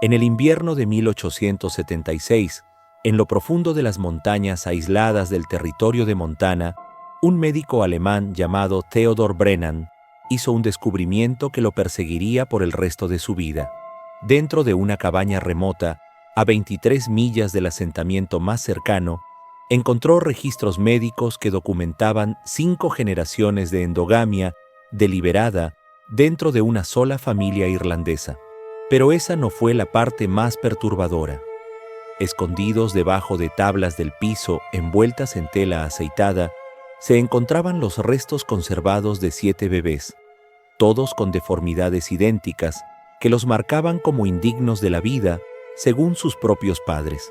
En el invierno de 1876, en lo profundo de las montañas aisladas del territorio de Montana, un médico alemán llamado Theodor Brennan hizo un descubrimiento que lo perseguiría por el resto de su vida. Dentro de una cabaña remota, a 23 millas del asentamiento más cercano, encontró registros médicos que documentaban 5 generaciones de endogamia deliberada dentro de una sola familia irlandesa. Pero esa no fue la parte más perturbadora. Escondidos debajo de tablas del piso envueltas en tela aceitada, se encontraban los restos conservados de 7 bebés, todos con deformidades idénticas que los marcaban como indignos de la vida según sus propios padres.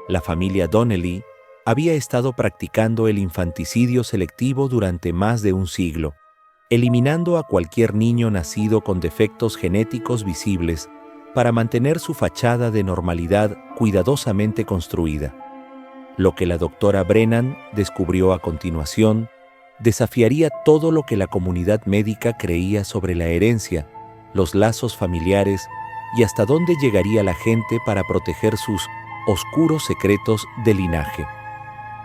La familia Donnelly había estado practicando el infanticidio selectivo durante más de un siglo, eliminando a cualquier niño nacido con defectos genéticos visibles para mantener su fachada de normalidad cuidadosamente construida. Lo que la doctora Brennan descubrió a continuación desafiaría todo lo que la comunidad médica creía sobre la herencia, los lazos familiares y hasta dónde llegaría la gente para proteger sus oscuros secretos de linaje.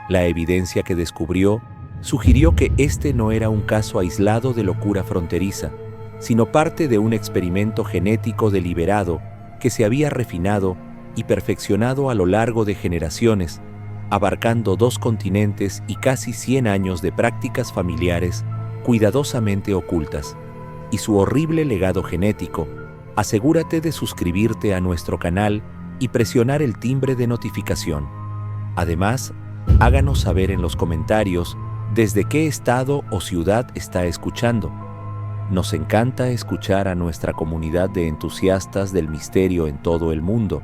La evidencia que descubrió sugirió que este no era un caso aislado de locura fronteriza, sino parte de un experimento genético deliberado que se había refinado y perfeccionado a lo largo de generaciones, abarcando 2 continentes y casi 100 años de prácticas familiares cuidadosamente ocultas. Y su horrible legado genético, asegúrate de suscribirte a nuestro canal y presionar el timbre de notificación. Además, háganos saber en los comentarios desde qué estado o ciudad está escuchando. Nos encanta escuchar a nuestra comunidad de entusiastas del misterio en todo el mundo.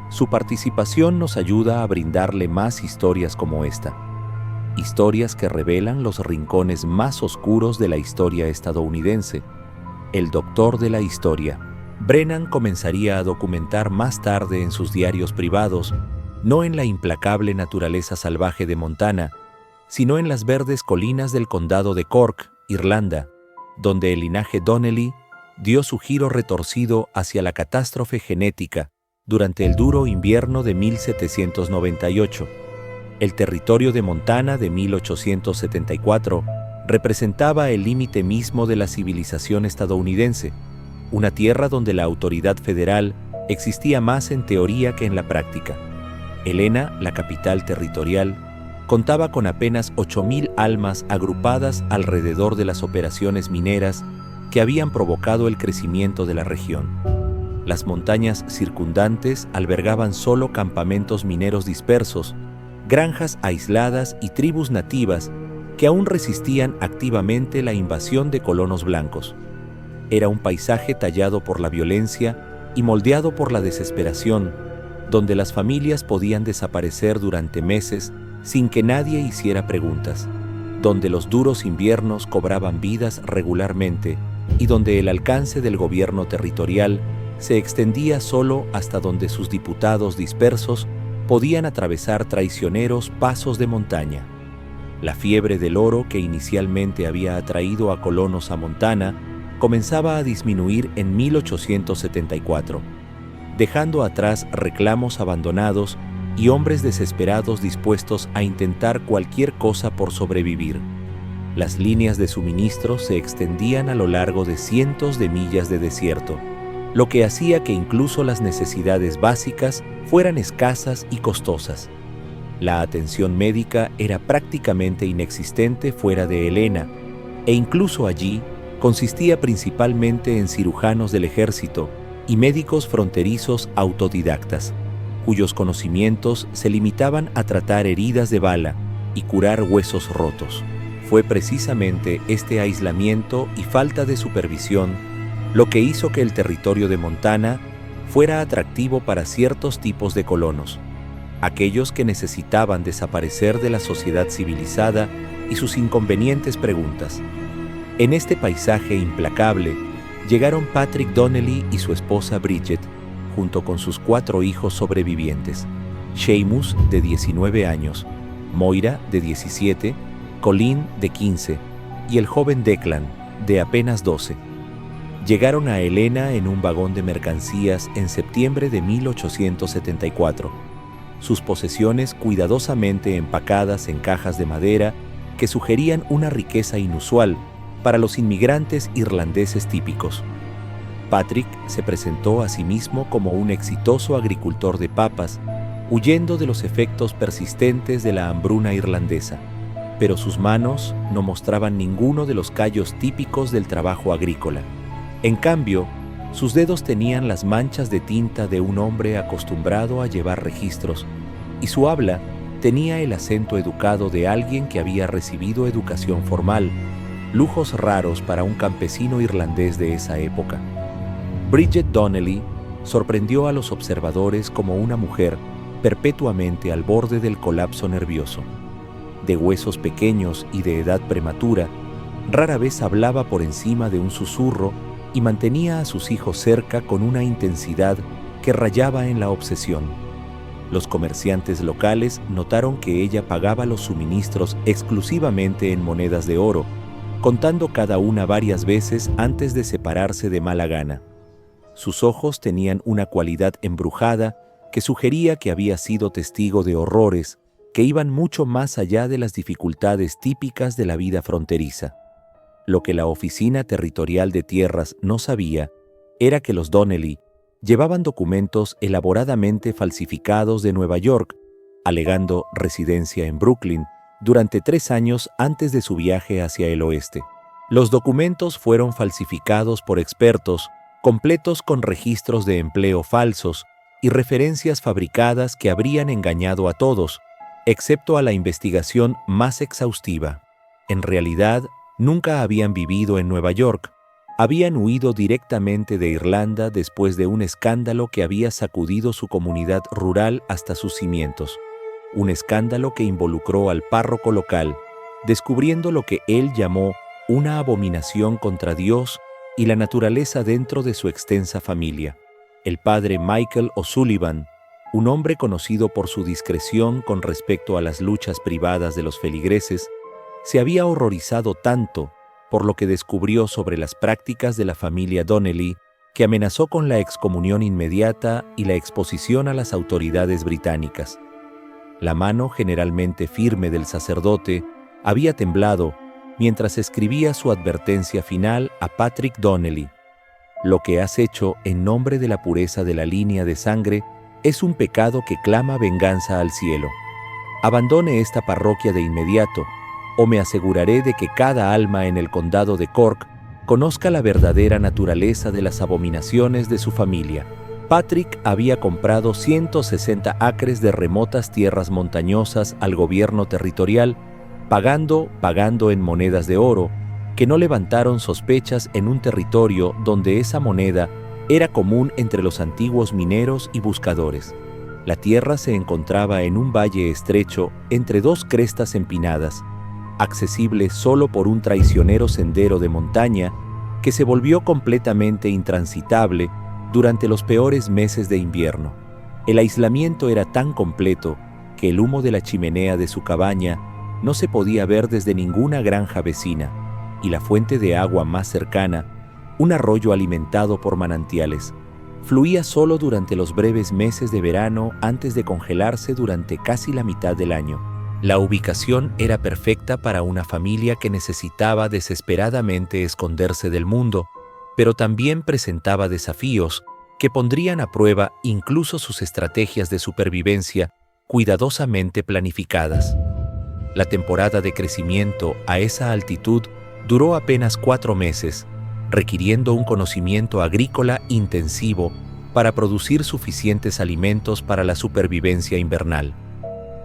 Su participación nos ayuda a brindarle más historias como esta. Historias que revelan los rincones más oscuros de la historia estadounidense. El doctor de la historia. Brennan comenzaría a documentar más tarde en sus diarios privados, no en la implacable naturaleza salvaje de Montana, sino en las verdes colinas del condado de Cork, Irlanda, donde el linaje Donnelly dio su giro retorcido hacia la catástrofe genética durante el duro invierno de 1798. El territorio de Montana de 1874 representaba el límite mismo de la civilización estadounidense, una tierra donde la autoridad federal existía más en teoría que en la práctica. Helena, la capital territorial, contaba con apenas 8,000 almas agrupadas alrededor de las operaciones mineras que habían provocado el crecimiento de la región. Las montañas circundantes albergaban solo campamentos mineros dispersos, granjas aisladas y tribus nativas que aún resistían activamente la invasión de colonos blancos. Era un paisaje tallado por la violencia y moldeado por la desesperación, donde las familias podían desaparecer durante meses sin que nadie hiciera preguntas, donde los duros inviernos cobraban vidas regularmente y donde el alcance del gobierno territorial se extendía solo hasta donde sus diputados dispersos podían atravesar traicioneros pasos de montaña. La fiebre del oro que inicialmente había atraído a colonos a Montana comenzaba a disminuir en 1874, dejando atrás reclamos abandonados y hombres desesperados dispuestos a intentar cualquier cosa por sobrevivir. Las líneas de suministro se extendían a lo largo de cientos de millas de desierto, lo que hacía que incluso las necesidades básicas fueran escasas y costosas. La atención médica era prácticamente inexistente fuera de Helena, e incluso allí consistía principalmente en cirujanos del ejército y médicos fronterizos autodidactas, cuyos conocimientos se limitaban a tratar heridas de bala y curar huesos rotos. Fue precisamente este aislamiento y falta de supervisión lo que hizo que el territorio de Montana fuera atractivo para ciertos tipos de colonos, aquellos que necesitaban desaparecer de la sociedad civilizada y sus inconvenientes preguntas. En este paisaje implacable llegaron Patrick Donnelly y su esposa Bridget, junto con sus 4 hijos sobrevivientes: Seamus, de 19 años, Moira, de 17, Colleen, de 15, y el joven Declan, de apenas 12. Llegaron a Helena en un vagón de mercancías en septiembre de 1874. Sus posesiones cuidadosamente empacadas en cajas de madera que sugerían una riqueza inusual para los inmigrantes irlandeses típicos. Patrick se presentó a sí mismo como un exitoso agricultor de papas, huyendo de los efectos persistentes de la hambruna irlandesa, pero sus manos no mostraban ninguno de los callos típicos del trabajo agrícola. En cambio, sus dedos tenían las manchas de tinta de un hombre acostumbrado a llevar registros, y su habla tenía el acento educado de alguien que había recibido educación formal, lujos raros para un campesino irlandés de esa época. Bridget Donnelly sorprendió a los observadores como una mujer perpetuamente al borde del colapso nervioso. De huesos pequeños y de edad prematura, rara vez hablaba por encima de un susurro y mantenía a sus hijos cerca con una intensidad que rayaba en la obsesión. Los comerciantes locales notaron que ella pagaba los suministros exclusivamente en monedas de oro, contando cada una varias veces antes de separarse de mala gana. Sus ojos tenían una cualidad embrujada que sugería que había sido testigo de horrores que iban mucho más allá de las dificultades típicas de la vida fronteriza. Lo que la Oficina Territorial de Tierras no sabía era que los Donnelly llevaban documentos elaboradamente falsificados de Nueva York, alegando residencia en Brooklyn durante 3 años antes de su viaje hacia el oeste. Los documentos fueron falsificados por expertos, completos con registros de empleo falsos y referencias fabricadas que habrían engañado a todos, excepto a la investigación más exhaustiva. En realidad, nunca habían vivido en Nueva York. Habían huido directamente de Irlanda después de un escándalo que había sacudido su comunidad rural hasta sus cimientos. Un escándalo que involucró al párroco local, descubriendo lo que él llamó una abominación contra Dios y la naturaleza dentro de su extensa familia. El padre Michael O'Sullivan, un hombre conocido por su discreción con respecto a las luchas privadas de los feligreses, se había horrorizado tanto por lo que descubrió sobre las prácticas de la familia Donnelly que amenazó con la excomunión inmediata y la exposición a las autoridades británicas. La mano generalmente firme del sacerdote había temblado mientras escribía su advertencia final a Patrick Donnelly. Lo que has hecho en nombre de la pureza de la línea de sangre es un pecado que clama venganza al cielo. Abandone esta parroquia de inmediato, o me aseguraré de que cada alma en el condado de Cork conozca la verdadera naturaleza de las abominaciones de su familia. Patrick había comprado 160 acres de remotas tierras montañosas al gobierno territorial, pagando en monedas de oro, que no levantaron sospechas en un territorio donde esa moneda era común entre los antiguos mineros y buscadores. La tierra se encontraba en un valle estrecho entre 2 crestas empinadas, accesible solo por un traicionero sendero de montaña que se volvió completamente intransitable durante los peores meses de invierno. El aislamiento era tan completo que el humo de la chimenea de su cabaña no se podía ver desde ninguna granja vecina, y la fuente de agua más cercana, un arroyo alimentado por manantiales, fluía solo durante los breves meses de verano antes de congelarse durante casi la mitad del año. La ubicación era perfecta para una familia que necesitaba desesperadamente esconderse del mundo, pero también presentaba desafíos que pondrían a prueba incluso sus estrategias de supervivencia cuidadosamente planificadas. La temporada de crecimiento a esa altitud duró apenas 4 meses, requiriendo un conocimiento agrícola intensivo para producir suficientes alimentos para la supervivencia invernal.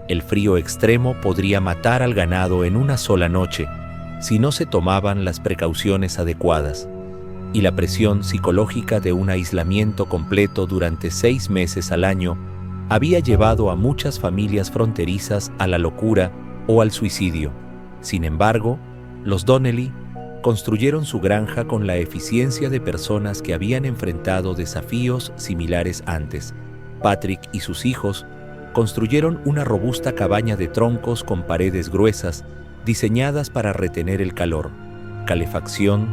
El frío extremo podría matar al ganado en una sola noche si no se tomaban las precauciones adecuadas, y la presión psicológica de un aislamiento completo durante 6 meses al año había llevado a muchas familias fronterizas a la locura o al suicidio. Sin embargo, los Donnelly construyeron su granja con la eficiencia de personas que habían enfrentado desafíos similares antes. Patrick y sus hijos construyeron una robusta cabaña de troncos con paredes gruesas, diseñadas para retener el calor, calefacción,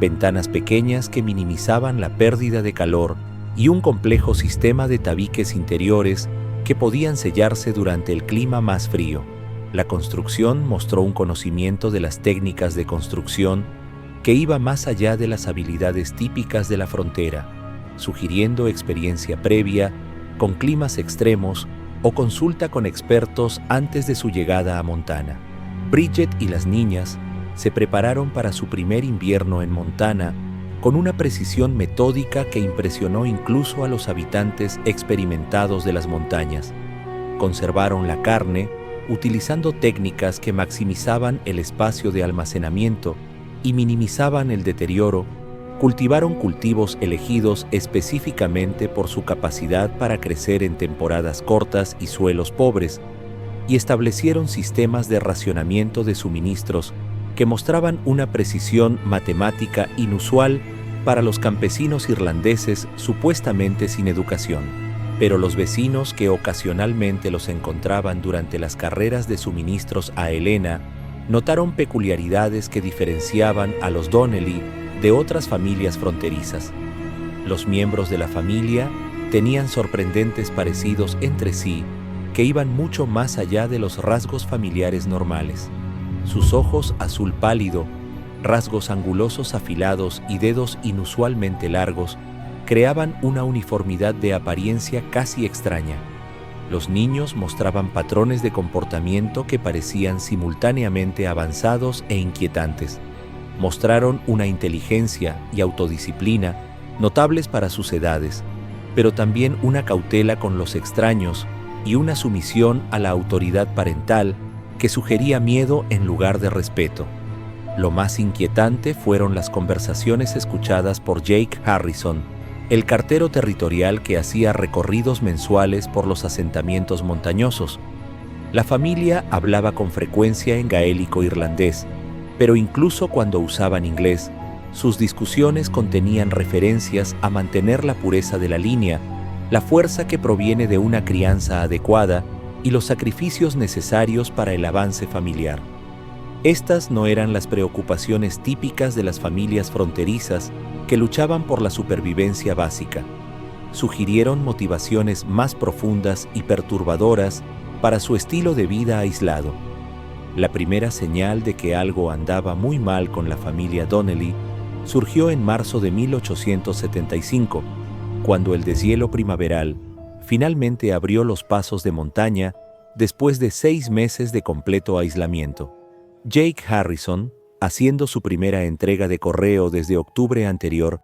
ventanas pequeñas que minimizaban la pérdida de calor y un complejo sistema de tabiques interiores que podían sellarse durante el clima más frío. La construcción mostró un conocimiento de las técnicas de construcción que iba más allá de las habilidades típicas de la frontera, sugiriendo experiencia previa, con climas extremos o consulta con expertos antes de su llegada a Montana. Bridget y las niñas se prepararon para su primer invierno en Montana con una precisión metódica que impresionó incluso a los habitantes experimentados de las montañas. Conservaron la carne utilizando técnicas que maximizaban el espacio de almacenamiento y minimizaban el deterioro. Cultivaron cultivos elegidos específicamente por su capacidad para crecer en temporadas cortas y suelos pobres, y establecieron sistemas de racionamiento de suministros que mostraban una precisión matemática inusual para los campesinos irlandeses supuestamente sin educación. Pero los vecinos que ocasionalmente los encontraban durante las carreras de suministros a Helena notaron peculiaridades que diferenciaban a los Donnelly de otras familias fronterizas. Los miembros de la familia tenían sorprendentes parecidos entre sí que iban mucho más allá de los rasgos familiares normales. Sus ojos azul pálido, rasgos angulosos afilados y dedos inusualmente largos creaban una uniformidad de apariencia casi extraña. Los niños mostraban patrones de comportamiento que parecían simultáneamente avanzados e inquietantes. Mostraron una inteligencia y autodisciplina notables para sus edades, pero también una cautela con los extraños y una sumisión a la autoridad parental que sugería miedo en lugar de respeto. Lo más inquietante fueron las conversaciones escuchadas por Jake Harrison, el cartero territorial que hacía recorridos mensuales por los asentamientos montañosos. La familia hablaba con frecuencia en gaélico irlandés, pero incluso cuando usaban inglés, sus discusiones contenían referencias a mantener la pureza de la línea, la fuerza que proviene de una crianza adecuada y los sacrificios necesarios para el avance familiar. Estas no eran las preocupaciones típicas de las familias fronterizas que luchaban por la supervivencia básica. Sugirieron motivaciones más profundas y perturbadoras para su estilo de vida aislado. La primera señal de que algo andaba muy mal con la familia Donnelly surgió en marzo de 1875, cuando el deshielo primaveral finalmente abrió los pasos de montaña después de 6 meses de completo aislamiento. Jake Harrison, haciendo su primera entrega de correo desde octubre anterior,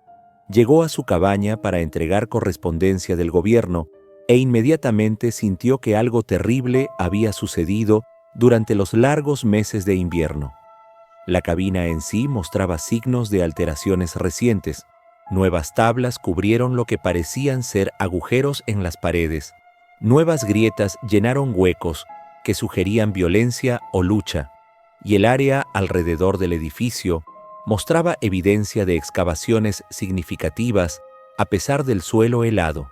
llegó a su cabaña para entregar correspondencia del gobierno e inmediatamente sintió que algo terrible había sucedido durante los largos meses de invierno. La cabina en sí mostraba signos de alteraciones recientes. Nuevas tablas cubrieron lo que parecían ser agujeros en las paredes. Nuevas grietas llenaron huecos que sugerían violencia o lucha, y el área alrededor del edificio mostraba evidencia de excavaciones significativas a pesar del suelo helado.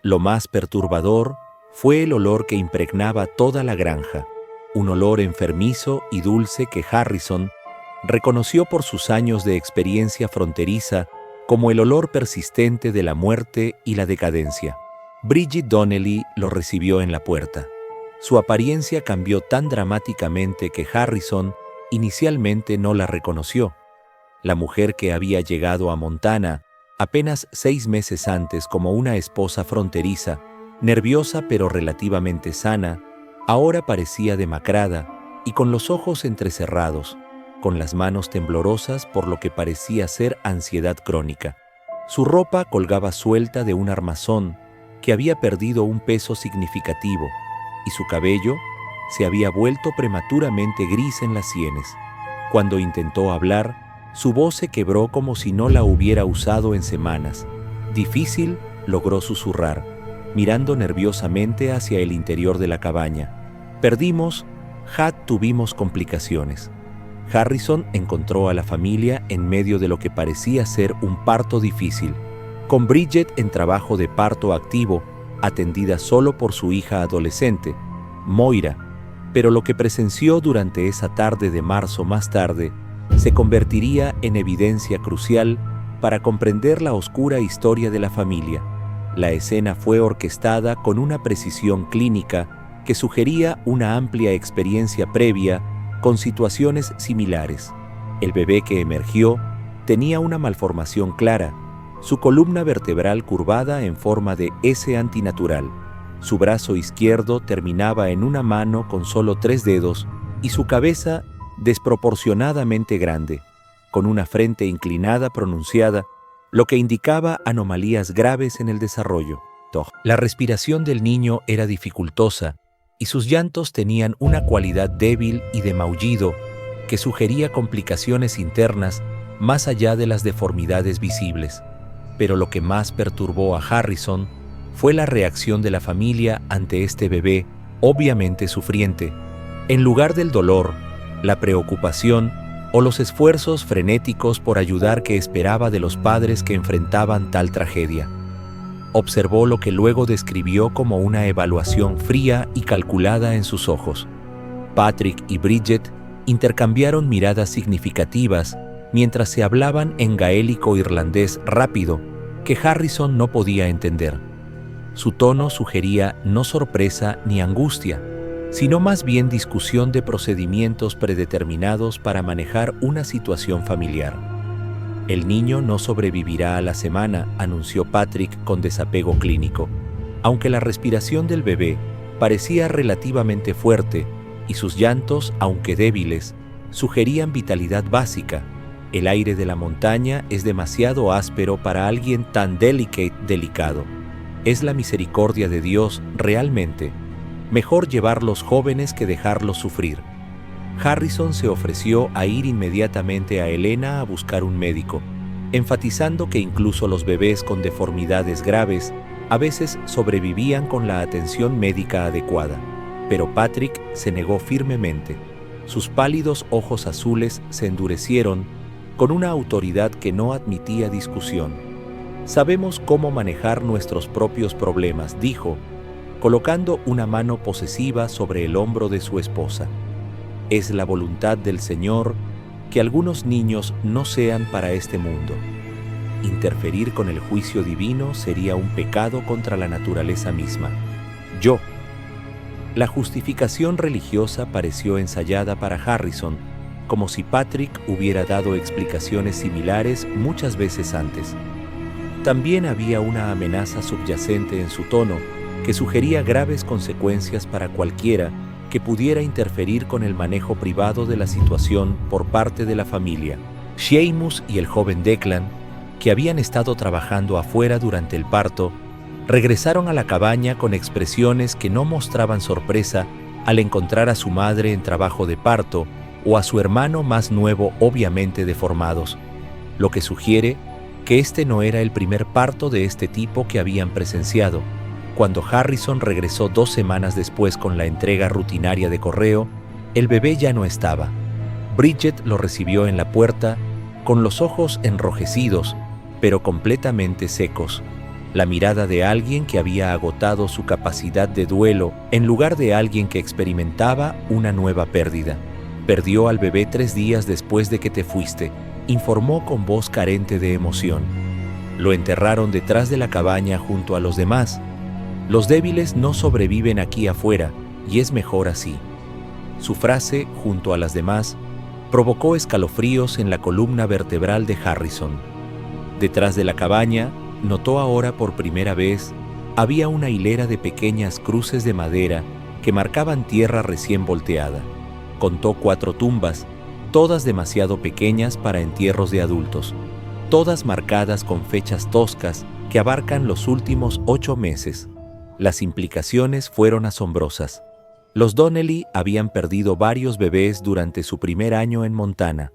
Lo más perturbador fue el olor que impregnaba toda la granja, un olor enfermizo y dulce que Harrison reconoció por sus años de experiencia fronteriza como el olor persistente de la muerte y la decadencia. Bridget Donnelly lo recibió en la puerta. Su apariencia cambió tan dramáticamente que Harrison inicialmente no la reconoció. La mujer que había llegado a Montana apenas 6 meses antes como una esposa fronteriza, nerviosa pero relativamente sana, ahora parecía demacrada y con los ojos entrecerrados, con las manos temblorosas por lo que parecía ser ansiedad crónica. Su ropa colgaba suelta de un armazón que había perdido un peso significativo y su cabello se había vuelto prematuramente gris en las sienes. Cuando intentó hablar, su voz se quebró como si no la hubiera usado en semanas. Difícil, logró susurrar, mirando nerviosamente hacia el interior de la cabaña. Tuvimos complicaciones. Harrison encontró a la familia en medio de lo que parecía ser un parto difícil, con Bridget en trabajo de parto activo, atendida solo por su hija adolescente, Moira, pero lo que presenció durante esa tarde de marzo más tarde se convertiría en evidencia crucial para comprender la oscura historia de la familia. La escena fue orquestada con una precisión clínica que sugería una amplia experiencia previa con situaciones similares. El bebé que emergió tenía una malformación clara, su columna vertebral curvada en forma de S antinatural. Su brazo izquierdo terminaba en una mano con solo 3 dedos y su cabeza desproporcionadamente grande, con una frente inclinada pronunciada, lo que indicaba anomalías graves en el desarrollo. La respiración del niño era dificultosa y sus llantos tenían una cualidad débil y de maullido que sugería complicaciones internas más allá de las deformidades visibles. Pero lo que más perturbó a Harrison fue la reacción de la familia ante este bebé, obviamente sufriente. En lugar del dolor, la preocupación o los esfuerzos frenéticos por ayudar que esperaba de los padres que enfrentaban tal tragedia. Observó lo que luego describió como una evaluación fría y calculada en sus ojos. Patrick y Bridget intercambiaron miradas significativas mientras se hablaban en gaélico irlandés rápido que Harrison no podía entender. Su tono sugería no sorpresa ni angustia, sino más bien discusión de procedimientos predeterminados para manejar una situación familiar. El niño no sobrevivirá a la semana, anunció Patrick con desapego clínico. Aunque la respiración del bebé parecía relativamente fuerte y sus llantos, aunque débiles, sugerían vitalidad básica, el aire de la montaña es demasiado áspero para alguien tan delicado. Es la misericordia de Dios realmente. Mejor llevarlos jóvenes que dejarlos sufrir. Harrison se ofreció a ir inmediatamente a Helena a buscar un médico, enfatizando que incluso los bebés con deformidades graves a veces sobrevivían con la atención médica adecuada. Pero Patrick se negó firmemente. Sus pálidos ojos azules se endurecieron con una autoridad que no admitía discusión. Sabemos cómo manejar nuestros propios problemas, dijo, colocando una mano posesiva sobre el hombro de su esposa. Es la voluntad del Señor que algunos niños no sean para este mundo. Interferir con el juicio divino sería un pecado contra la naturaleza misma. La justificación religiosa pareció ensayada para Harrison, como si Patrick hubiera dado explicaciones similares muchas veces antes. También había una amenaza subyacente en su tono que sugería graves consecuencias para cualquiera que pudiera interferir con el manejo privado de la situación por parte de la familia. Seamus y el joven Declan, que habían estado trabajando afuera durante el parto, regresaron a la cabaña con expresiones que no mostraban sorpresa al encontrar a su madre en trabajo de parto o a su hermano más nuevo obviamente deformados, lo que sugiere que este no era el primer parto de este tipo que habían presenciado. Cuando Harrison regresó 2 semanas después con la entrega rutinaria de correo, el bebé ya no estaba. Bridget lo recibió en la puerta, con los ojos enrojecidos, pero completamente secos. La mirada de alguien que había agotado su capacidad de duelo en lugar de alguien que experimentaba una nueva pérdida. Perdió al bebé 3 días después de que te fuiste, informó con voz carente de emoción. Lo enterraron detrás de la cabaña junto a los demás. Los débiles no sobreviven aquí afuera, y es mejor así. Su frase, junto a las demás, provocó escalofríos en la columna vertebral de Harrison. Detrás de la cabaña, notó ahora por primera vez, había una hilera de pequeñas cruces de madera que marcaban tierra recién volteada. Contó 4 tumbas, todas demasiado pequeñas para entierros de adultos, todas marcadas con fechas toscas que abarcan los últimos 8 meses. Las implicaciones fueron asombrosas. Los Donnelly habían perdido varios bebés durante su primer año en Montana,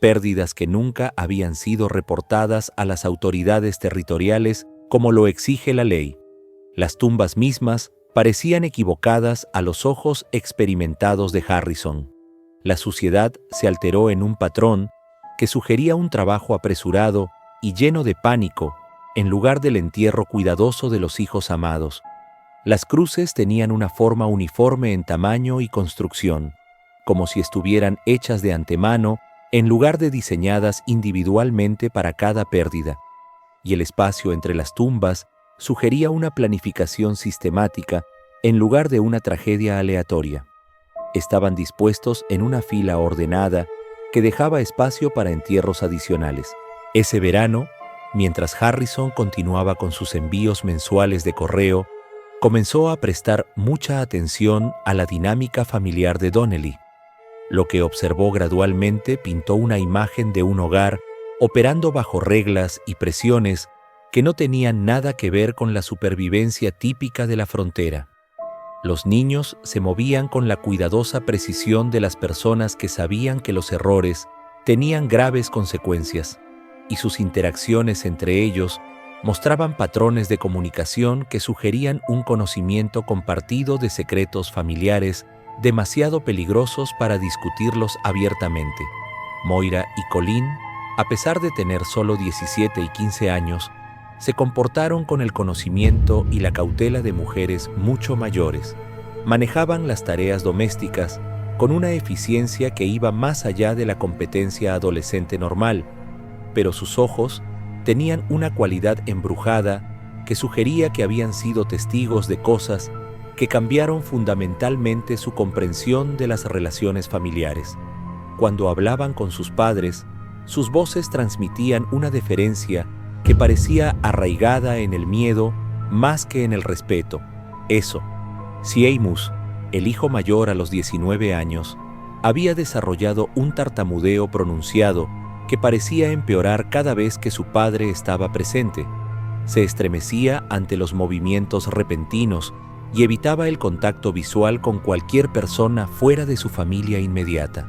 pérdidas que nunca habían sido reportadas a las autoridades territoriales como lo exige la ley. Las tumbas mismas parecían equivocadas a los ojos experimentados de Harrison. La suciedad se alteró en un patrón que sugería un trabajo apresurado y lleno de pánico en lugar del entierro cuidadoso de los hijos amados. Las cruces tenían una forma uniforme en tamaño y construcción, como si estuvieran hechas de antemano en lugar de diseñadas individualmente para cada pérdida, y el espacio entre las tumbas sugería una planificación sistemática en lugar de una tragedia aleatoria. Estaban dispuestos en una fila ordenada que dejaba espacio para entierros adicionales. Ese verano, mientras Harrison continuaba con sus envíos mensuales de correo, comenzó a prestar mucha atención a la dinámica familiar de Donnelly. Lo que observó gradualmente pintó una imagen de un hogar operando bajo reglas y presiones que no tenían nada que ver con la supervivencia típica de la frontera. Los niños se movían con la cuidadosa precisión de las personas que sabían que los errores tenían graves consecuencias, y sus interacciones entre ellos mostraban patrones de comunicación que sugerían un conocimiento compartido de secretos familiares demasiado peligrosos para discutirlos abiertamente. Moira y Colleen, a pesar de tener solo 17 y 15 años, se comportaron con el conocimiento y la cautela de mujeres mucho mayores. Manejaban las tareas domésticas con una eficiencia que iba más allá de la competencia adolescente normal, pero sus ojos tenían una cualidad embrujada que sugería que habían sido testigos de cosas que cambiaron fundamentalmente su comprensión de las relaciones familiares. Cuando hablaban con sus padres, sus voces transmitían una deferencia que parecía arraigada en el miedo más que en el respeto. Seamus, el hijo mayor a los 19 años, había desarrollado un tartamudeo pronunciado que parecía empeorar cada vez que su padre estaba presente. Se estremecía ante los movimientos repentinos y evitaba el contacto visual con cualquier persona fuera de su familia inmediata.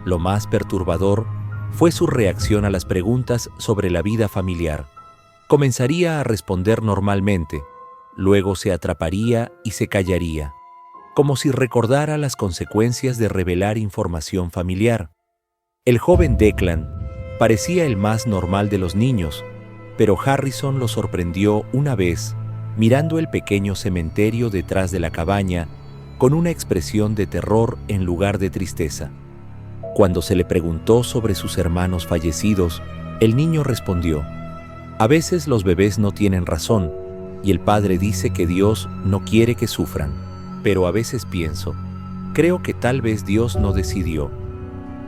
Lo más perturbador fue su reacción a las preguntas sobre la vida familiar. Comenzaría a responder normalmente, luego se atraparía y se callaría, como si recordara las consecuencias de revelar información familiar. El joven Declan parecía el más normal de los niños, pero Harrison lo sorprendió una vez mirando el pequeño cementerio detrás de la cabaña con una expresión de terror en lugar de tristeza. Cuando se le preguntó sobre sus hermanos fallecidos, el niño respondió: «A veces los bebés no tienen razón, y el padre dice que Dios no quiere que sufran. Pero a veces pienso, creo que tal vez Dios no decidió».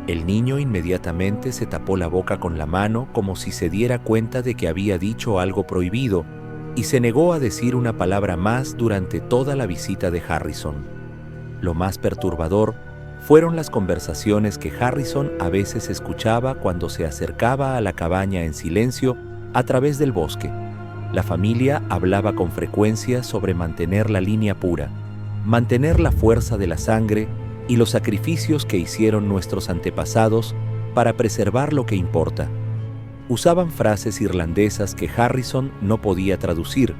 El niño inmediatamente se tapó la boca con la mano como si se diera cuenta de que había dicho algo prohibido y se negó a decir una palabra más durante toda la visita de Harrison. Lo más perturbador fueron las conversaciones que Harrison a veces escuchaba cuando se acercaba a la cabaña en silencio a través del bosque. La familia hablaba con frecuencia sobre mantener la línea pura, mantener la fuerza de la sangre y los sacrificios que hicieron nuestros antepasados para preservar lo que importa. Usaban frases irlandesas que Harrison no podía traducir,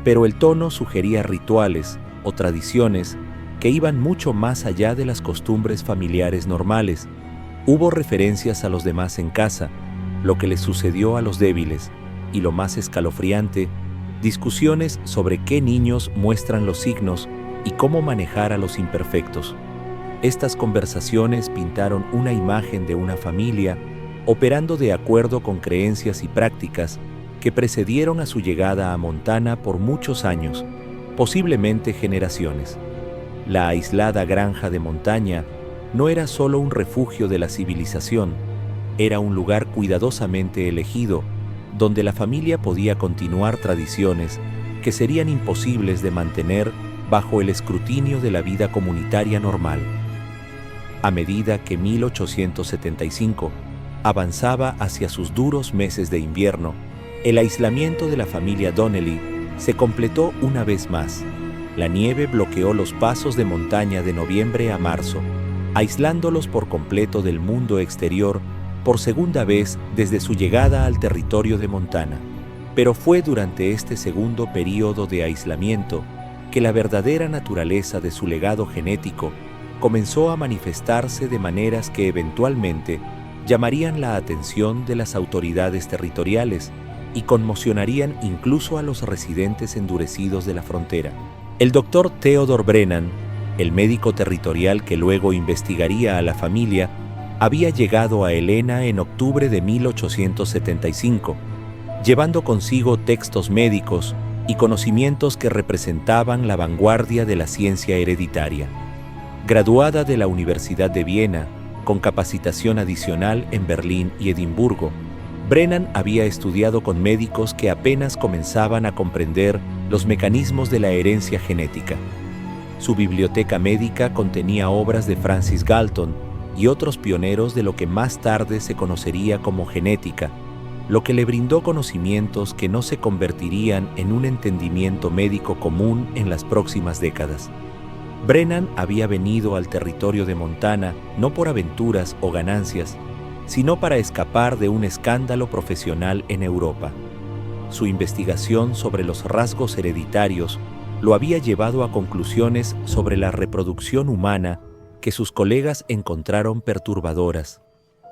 pero el tono sugería rituales o tradiciones que iban mucho más allá de las costumbres familiares normales. Hubo referencias a los demás en casa, lo que les sucedió a los débiles, y lo más escalofriante, discusiones sobre qué niños muestran los signos y cómo manejar a los imperfectos. Estas conversaciones pintaron una imagen de una familia operando de acuerdo con creencias y prácticas que precedieron a su llegada a Montana por muchos años, posiblemente generaciones. La aislada granja de montaña no era solo un refugio de la civilización, era un lugar cuidadosamente elegido donde la familia podía continuar tradiciones que serían imposibles de mantener bajo el escrutinio de la vida comunitaria normal. A medida que 1875 avanzaba hacia sus duros meses de invierno, el aislamiento de la familia Donnelly se completó una vez más. La nieve bloqueó los pasos de montaña de noviembre a marzo, aislándolos por completo del mundo exterior por segunda vez desde su llegada al territorio de Montana. Pero fue durante este segundo período de aislamiento que la verdadera naturaleza de su legado genético comenzó a manifestarse de maneras que eventualmente llamarían la atención de las autoridades territoriales y conmocionarían incluso a los residentes endurecidos de la frontera. El doctor Theodore Brennan, el médico territorial que luego investigaría a la familia, había llegado a Helena en octubre de 1875, llevando consigo textos médicos y conocimientos que representaban la vanguardia de la ciencia hereditaria. Graduada de la Universidad de Viena, con capacitación adicional en Berlín y Edimburgo, Brennan había estudiado con médicos que apenas comenzaban a comprender los mecanismos de la herencia genética. Su biblioteca médica contenía obras de Francis Galton y otros pioneros de lo que más tarde se conocería como genética, lo que le brindó conocimientos que no se convertirían en un entendimiento médico común en las próximas décadas. Brennan había venido al territorio de Montana no por aventuras o ganancias, sino para escapar de un escándalo profesional en Europa. Su investigación sobre los rasgos hereditarios lo había llevado a conclusiones sobre la reproducción humana que sus colegas encontraron perturbadoras,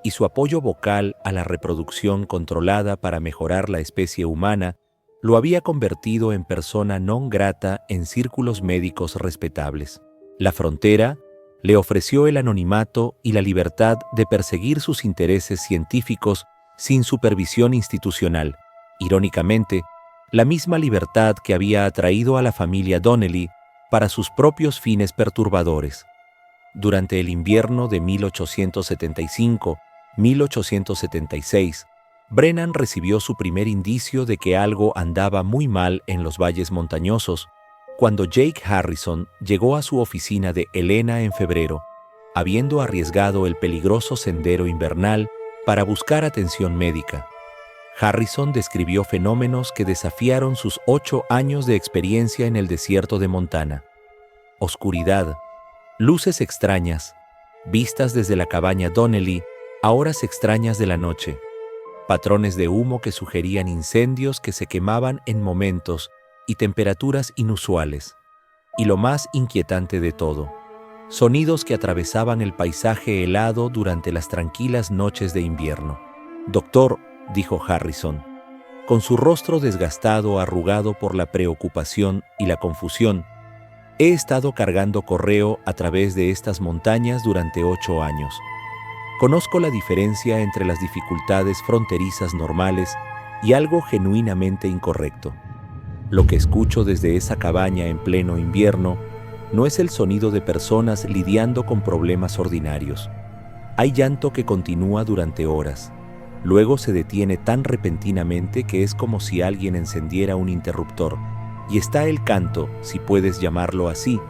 y su apoyo vocal a la reproducción controlada para mejorar la especie humana lo había convertido en persona non grata en círculos médicos respetables. La frontera le ofreció el anonimato y la libertad de perseguir sus intereses científicos sin supervisión institucional. Irónicamente, la misma libertad que había atraído a la familia Donnelly para sus propios fines perturbadores. Durante el invierno de 1875-1876, Brennan recibió su primer indicio de que algo andaba muy mal en los valles montañosos cuando Jake Harrison llegó a su oficina de Helena en febrero, habiendo arriesgado el peligroso sendero invernal para buscar atención médica. Harrison describió fenómenos que desafiaron sus 8 años de experiencia en el desierto de Montana. Oscuridad, luces extrañas, vistas desde la cabaña Donnelly a horas extrañas de la noche, patrones de humo que sugerían incendios que se quemaban en momentos y temperaturas inusuales. Y lo más inquietante de todo, sonidos que atravesaban el paisaje helado durante las tranquilas noches de invierno. «Doctor», dijo Harrison, con su rostro desgastado, arrugado por la preocupación y la confusión, «he estado cargando correo a través de estas montañas durante 8 años. Conozco la diferencia entre las dificultades fronterizas normales y algo genuinamente incorrecto. Lo que escucho desde esa cabaña en pleno invierno no es el sonido de personas lidiando con problemas ordinarios. Hay llanto que continúa durante horas. Luego se detiene tan repentinamente que es como si alguien encendiera un interruptor. Y está el canto, si puedes llamarlo así,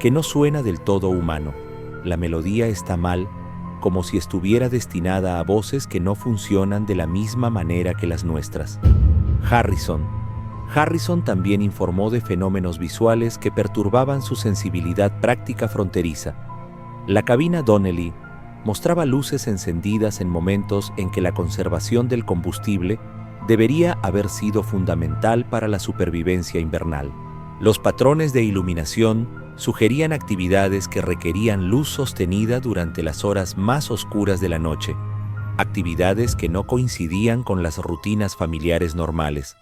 que no suena del todo humano. La melodía está mal, como si estuviera destinada a voces que no funcionan de la misma manera que las nuestras». Harrison también informó de fenómenos visuales que perturbaban su sensibilidad práctica fronteriza. La cabina Donnelly mostraba luces encendidas en momentos en que la conservación del combustible debería haber sido fundamental para la supervivencia invernal. Los patrones de iluminación sugerían actividades que requerían luz sostenida durante las horas más oscuras de la noche, actividades que no coincidían con las rutinas familiares normales.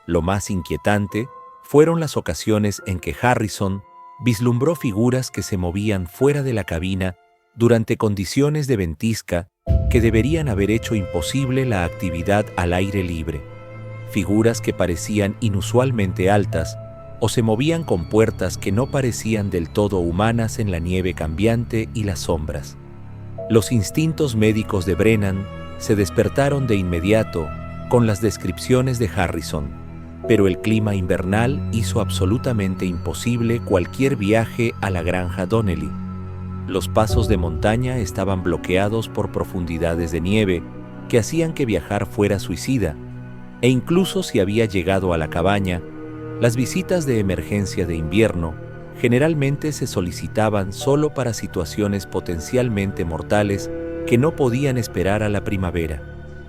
Lo más inquietante fueron las ocasiones en que Harrison vislumbró figuras que se movían fuera de la cabina durante condiciones de ventisca que deberían haber hecho imposible la actividad al aire libre. Figuras que parecían inusualmente altas o se movían con puertas que no parecían del todo humanas en la nieve cambiante y las sombras. Los instintos médicos de Brennan se despertaron de inmediato con las descripciones de Harrison, pero el clima invernal hizo absolutamente imposible cualquier viaje a la granja Donnelly. Los pasos de montaña estaban bloqueados por profundidades de nieve que hacían que viajar fuera suicida, e incluso si había llegado a la cabaña, las visitas de emergencia de invierno generalmente se solicitaban solo para situaciones potencialmente mortales que no podían esperar a la primavera.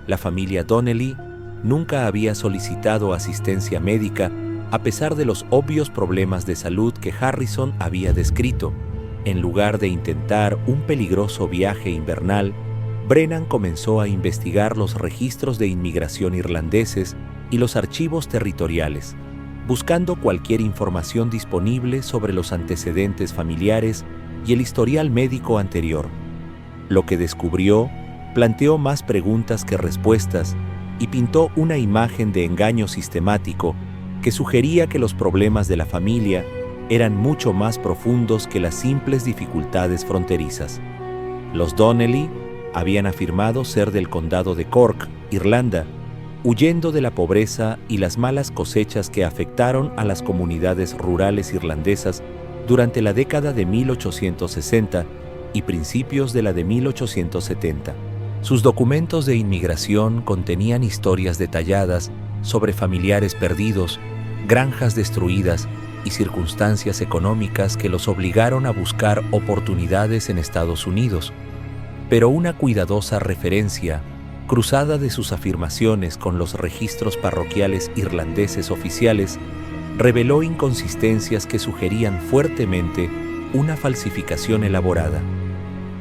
La familia Donnelly nunca había solicitado asistencia médica a pesar de los obvios problemas de salud que Harrison había descrito. En lugar de intentar un peligroso viaje invernal, Brennan comenzó a investigar los registros de inmigración irlandeses y los archivos territoriales, buscando cualquier información disponible sobre los antecedentes familiares y el historial médico anterior. Lo que descubrió planteó más preguntas que respuestas y pintó una imagen de engaño sistemático que sugería que los problemas de la familia eran mucho más profundos que las simples dificultades fronterizas. Los Donnelly habían afirmado ser del condado de Cork, Irlanda, huyendo de la pobreza y las malas cosechas que afectaron a las comunidades rurales irlandesas durante la década de 1860 y principios de la de 1870. Sus documentos de inmigración contenían historias detalladas sobre familiares perdidos, granjas destruidas y circunstancias económicas que los obligaron a buscar oportunidades en Estados Unidos. Pero una cuidadosa referencia, cruzada de sus afirmaciones con los registros parroquiales irlandeses oficiales, reveló inconsistencias que sugerían fuertemente una falsificación elaborada.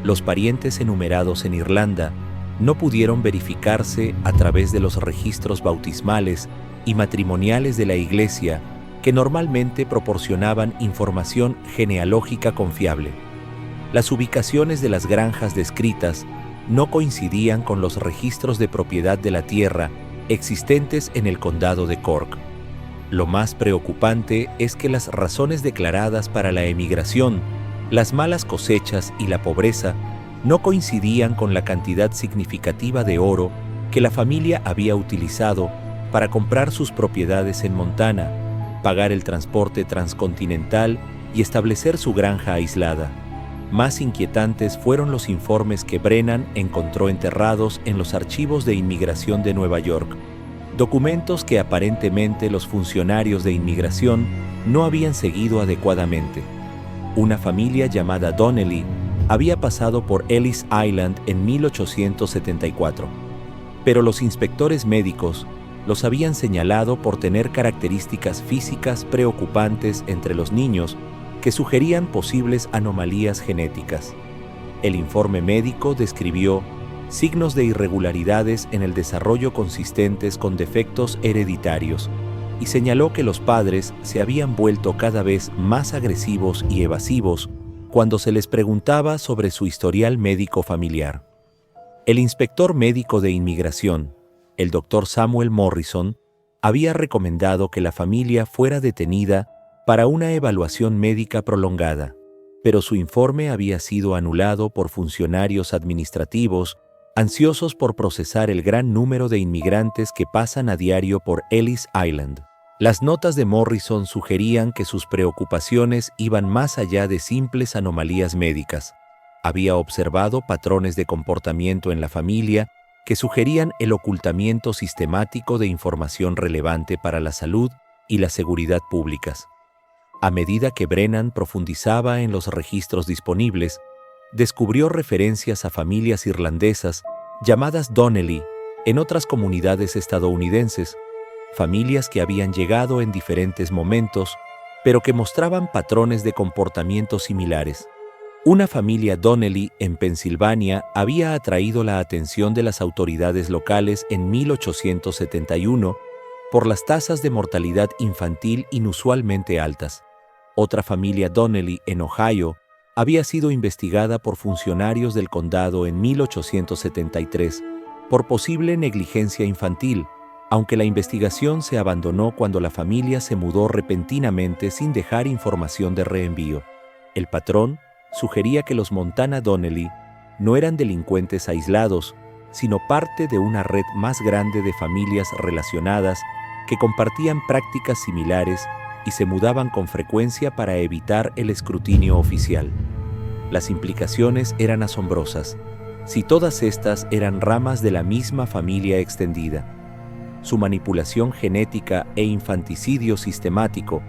Los parientes enumerados en Irlanda no pudieron verificarse a través de los registros bautismales y matrimoniales de la Iglesia, que normalmente proporcionaban información genealógica confiable. Las ubicaciones de las granjas descritas no coincidían con los registros de propiedad de la tierra existentes en el condado de Cork. Lo más preocupante es que las razones declaradas para la emigración, las malas cosechas y la pobreza, no coincidían con la cantidad significativa de oro que la familia había utilizado para comprar sus propiedades en Montana, pagar el transporte transcontinental y establecer su granja aislada. Más inquietantes fueron los informes que Brennan encontró enterrados en los archivos de inmigración de Nueva York, documentos que aparentemente los funcionarios de inmigración no habían seguido adecuadamente. Una familia llamada Donnelly había pasado por Ellis Island en 1874, pero los inspectores médicos los habían señalado por tener características físicas preocupantes entre los niños que sugerían posibles anomalías genéticas. El informe médico describió signos de irregularidades en el desarrollo consistentes con defectos hereditarios y señaló que los padres se habían vuelto cada vez más agresivos y evasivos cuando se les preguntaba sobre su historial médico familiar. El inspector médico de inmigración, el Dr. Samuel Morrison, había recomendado que la familia fuera detenida para una evaluación médica prolongada, pero su informe había sido anulado por funcionarios administrativos ansiosos por procesar el gran número de inmigrantes que pasan a diario por Ellis Island. Las notas de Morrison sugerían que sus preocupaciones iban más allá de simples anomalías médicas. Había observado patrones de comportamiento en la familia que sugerían el ocultamiento sistemático de información relevante para la salud y la seguridad públicas. A medida que Brennan profundizaba en los registros disponibles, descubrió referencias a familias irlandesas llamadas Donnelly en otras comunidades estadounidenses, familias que habían llegado en diferentes momentos, pero que mostraban patrones de comportamiento similares. Una familia Donnelly en Pensilvania había atraído la atención de las autoridades locales en 1871 por las tasas de mortalidad infantil inusualmente altas. Otra familia Donnelly en Ohio había sido investigada por funcionarios del condado en 1873 por posible negligencia infantil, aunque la investigación se abandonó cuando la familia se mudó repentinamente sin dejar información de reenvío. El patrón sugería que los Montana Donnelly no eran delincuentes aislados, sino parte de una red más grande de familias relacionadas que compartían prácticas similares y se mudaban con frecuencia para evitar el escrutinio oficial. Las implicaciones eran asombrosas, si todas estas eran ramas de la misma familia extendida. Su manipulación genética e infanticidio sistemático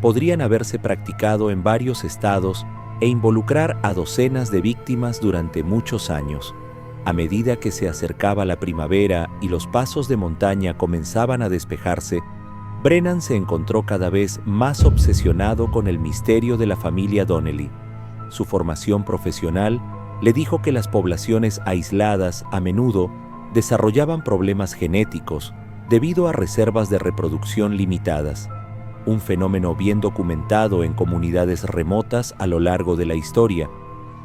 podrían haberse practicado en varios estados e involucrar a docenas de víctimas durante muchos años. A medida que se acercaba la primavera y los pasos de montaña comenzaban a despejarse, Brennan se encontró cada vez más obsesionado con el misterio de la familia Donnelly. Su formación profesional le dijo que las poblaciones aisladas a menudo desarrollaban problemas genéticos debido a reservas de reproducción limitadas, un fenómeno bien documentado en comunidades remotas a lo largo de la historia,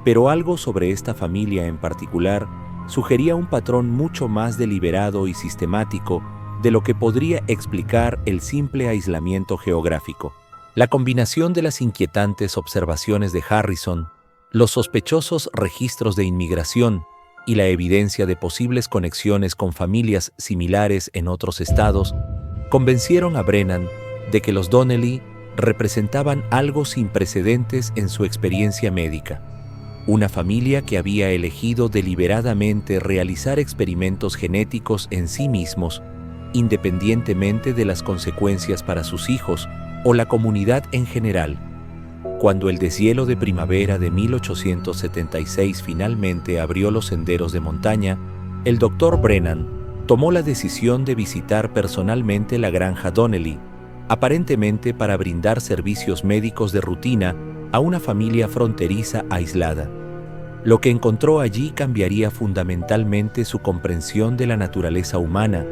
pero algo sobre esta familia en particular sugería un patrón mucho más deliberado y sistemático de lo que podría explicar el simple aislamiento geográfico. La combinación de las inquietantes observaciones de Harrison, los sospechosos registros de inmigración y la evidencia de posibles conexiones con familias similares en otros estados, convencieron a Brennan de que los Donnelly representaban algo sin precedentes en su experiencia médica. Una familia que había elegido deliberadamente realizar experimentos genéticos en sí mismos, independientemente de las consecuencias para sus hijos o la comunidad en general. Cuando el deshielo de primavera de 1876 finalmente abrió los senderos de montaña, el Dr. Brennan tomó la decisión de visitar personalmente la granja Donnelly, aparentemente para brindar servicios médicos de rutina a una familia fronteriza aislada. Lo que encontró allí cambiaría fundamentalmente su comprensión de la naturaleza humana,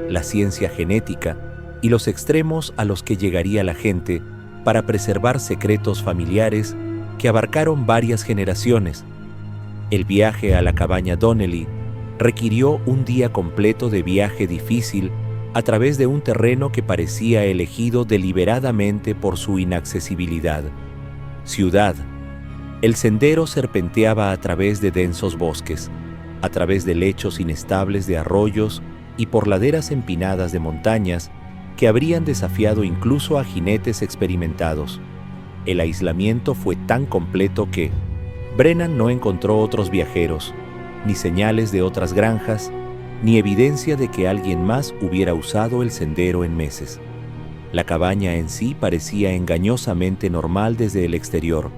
la ciencia genética y los extremos a los que llegaría la gente para preservar secretos familiares que abarcaron varias generaciones. El viaje a la cabaña Donnelly requirió un día completo de viaje difícil a través de un terreno que parecía elegido deliberadamente por su inaccesibilidad. Ciudad. El sendero serpenteaba a través de densos bosques, a través de lechos inestables de arroyos y por laderas empinadas de montañas que habrían desafiado incluso a jinetes experimentados. El aislamiento fue tan completo que Brennan no encontró otros viajeros, ni señales de otras granjas, ni evidencia de que alguien más hubiera usado el sendero en meses. La cabaña en sí parecía engañosamente normal desde el exterior,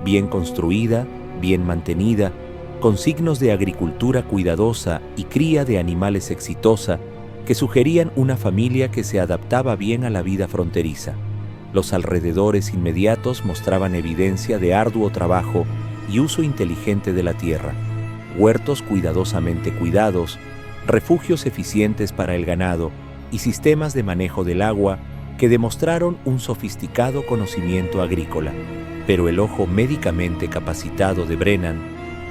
bien construida, bien mantenida, con signos de agricultura cuidadosa y cría de animales exitosa que sugerían una familia que se adaptaba bien a la vida fronteriza. Los alrededores inmediatos mostraban evidencia de arduo trabajo y uso inteligente de la tierra, huertos cuidadosamente cuidados, refugios eficientes para el ganado y sistemas de manejo del agua que demostraron un sofisticado conocimiento agrícola. Pero el ojo médicamente capacitado de Brennan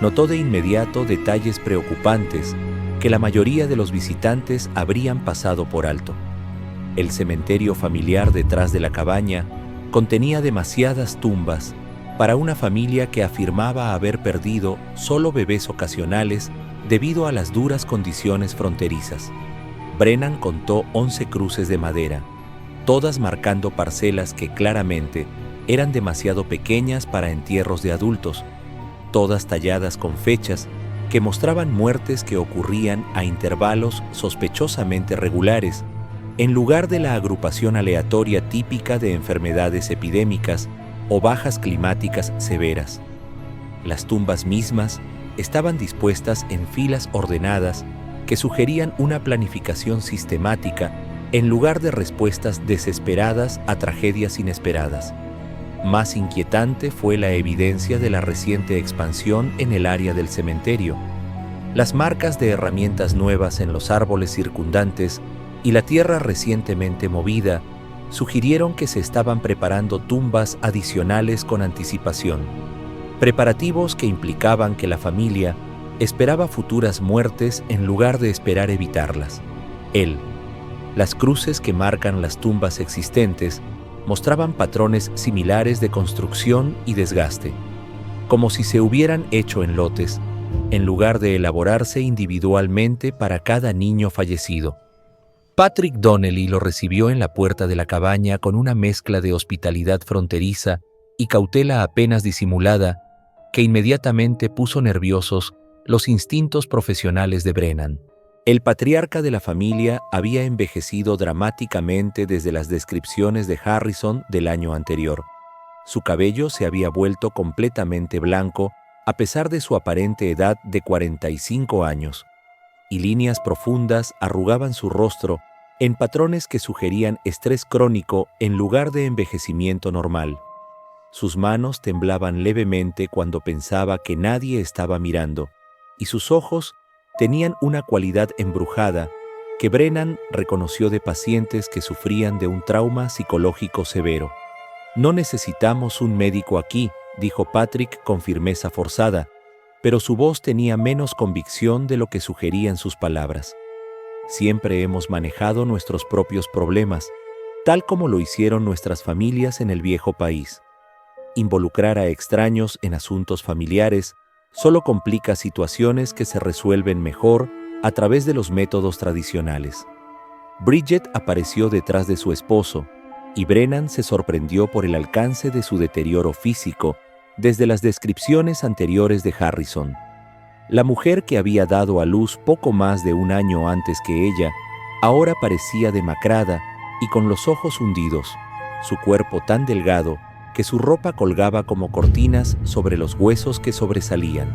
notó de inmediato detalles preocupantes que la mayoría de los visitantes habrían pasado por alto. El cementerio familiar detrás de la cabaña contenía demasiadas tumbas para una familia que afirmaba haber perdido solo bebés ocasionales debido a las duras condiciones fronterizas. Brennan contó 11 cruces de madera, todas marcando parcelas que claramente eran demasiado pequeñas para entierros de adultos, todas talladas con fechas que mostraban muertes que ocurrían a intervalos sospechosamente regulares, en lugar de la agrupación aleatoria típica de enfermedades epidémicas o bajas climáticas severas. Las tumbas mismas estaban dispuestas en filas ordenadas que sugerían una planificación sistemática en lugar de respuestas desesperadas a tragedias inesperadas. Más inquietante fue la evidencia de la reciente expansión en el área del cementerio. Las marcas de herramientas nuevas en los árboles circundantes y la tierra recientemente movida sugirieron que se estaban preparando tumbas adicionales con anticipación, preparativos que implicaban que la familia esperaba futuras muertes en lugar de esperar evitarlas. Las cruces que marcan las tumbas existentes mostraban patrones similares de construcción y desgaste, como si se hubieran hecho en lotes, en lugar de elaborarse individualmente para cada niño fallecido. Patrick Donnelly lo recibió en la puerta de la cabaña con una mezcla de hospitalidad fronteriza y cautela apenas disimulada que inmediatamente puso nerviosos los instintos profesionales de Brennan. El patriarca de la familia había envejecido dramáticamente desde las descripciones de Harrison del año anterior. Su cabello se había vuelto completamente blanco a pesar de su aparente edad de 45 años, y líneas profundas arrugaban su rostro en patrones que sugerían estrés crónico en lugar de envejecimiento normal. Sus manos temblaban levemente cuando pensaba que nadie estaba mirando, y sus ojos tenían una cualidad embrujada que Brennan reconoció de pacientes que sufrían de un trauma psicológico severo. «No necesitamos un médico aquí», dijo Patrick con firmeza forzada, pero su voz tenía menos convicción de lo que sugerían sus palabras. Siempre hemos manejado nuestros propios problemas, tal como lo hicieron nuestras familias en el viejo país. Involucrar a extraños en asuntos familiares solo complica situaciones que se resuelven mejor a través de los métodos tradicionales. Bridget apareció detrás de su esposo, y Brennan se sorprendió por el alcance de su deterioro físico desde las descripciones anteriores de Harrison. La mujer que había dado a luz poco más de un año antes que ella, ahora parecía demacrada y con los ojos hundidos, su cuerpo tan delgado que su ropa colgaba como cortinas sobre los huesos que sobresalían.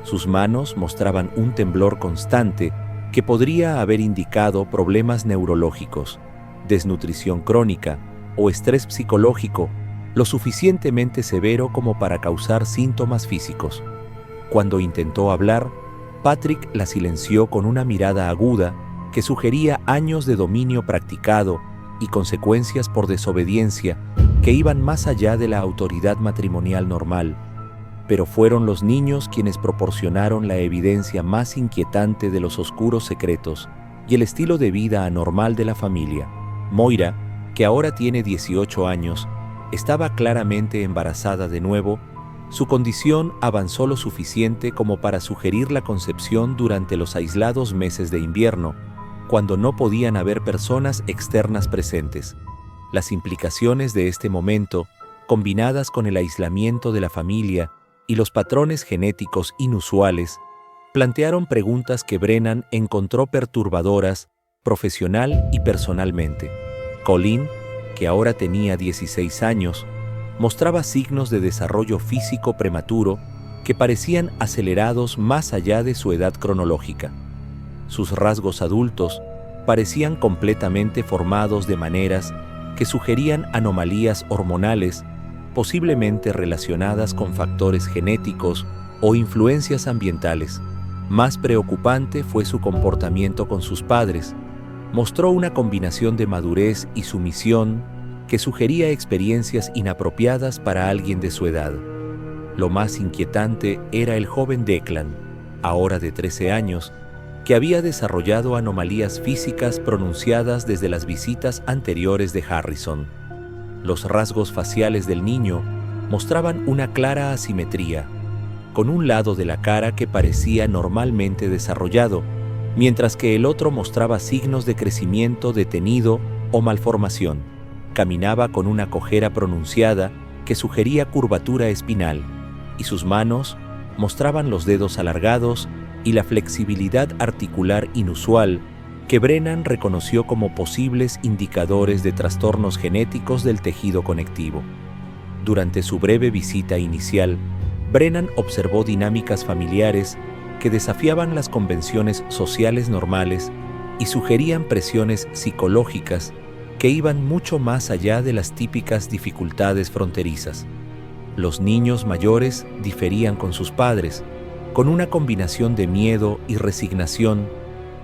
Sus manos mostraban un temblor constante que podría haber indicado problemas neurológicos, desnutrición crónica o estrés psicológico lo suficientemente severo como para causar síntomas físicos. Cuando intentó hablar, Patrick la silenció con una mirada aguda que sugería años de dominio practicado y consecuencias por desobediencia que iban más allá de la autoridad matrimonial normal. Pero fueron los niños quienes proporcionaron la evidencia más inquietante de los oscuros secretos y el estilo de vida anormal de la familia. Moira, que ahora tiene 18 años, estaba claramente embarazada de nuevo. Su condición avanzó lo suficiente como para sugerir la concepción durante los aislados meses de invierno, cuando no podían haber personas externas presentes. Las implicaciones de este momento, combinadas con el aislamiento de la familia y los patrones genéticos inusuales, plantearon preguntas que Brennan encontró perturbadoras profesional y personalmente. Colleen, que ahora tenía 16 años, mostraba signos de desarrollo físico prematuro que parecían acelerados más allá de su edad cronológica. Sus rasgos adultos parecían completamente formados de maneras que sugerían anomalías hormonales, posiblemente relacionadas con factores genéticos o influencias ambientales. Más preocupante fue su comportamiento con sus padres. Mostró una combinación de madurez y sumisión que sugería experiencias inapropiadas para alguien de su edad. Lo más inquietante era el joven Declan, ahora de 13 años, que había desarrollado anomalías físicas pronunciadas desde las visitas anteriores de Harrison. Los rasgos faciales del niño mostraban una clara asimetría, con un lado de la cara que parecía normalmente desarrollado, mientras que el otro mostraba signos de crecimiento detenido o malformación. Caminaba con una cojera pronunciada que sugería curvatura espinal, y sus manos mostraban los dedos alargados y la flexibilidad articular inusual que Brennan reconoció como posibles indicadores de trastornos genéticos del tejido conectivo. Durante su breve visita inicial, Brennan observó dinámicas familiares que desafiaban las convenciones sociales normales y sugerían presiones psicológicas que iban mucho más allá de las típicas dificultades fronterizas. Los niños mayores diferían con sus padres, con una combinación de miedo y resignación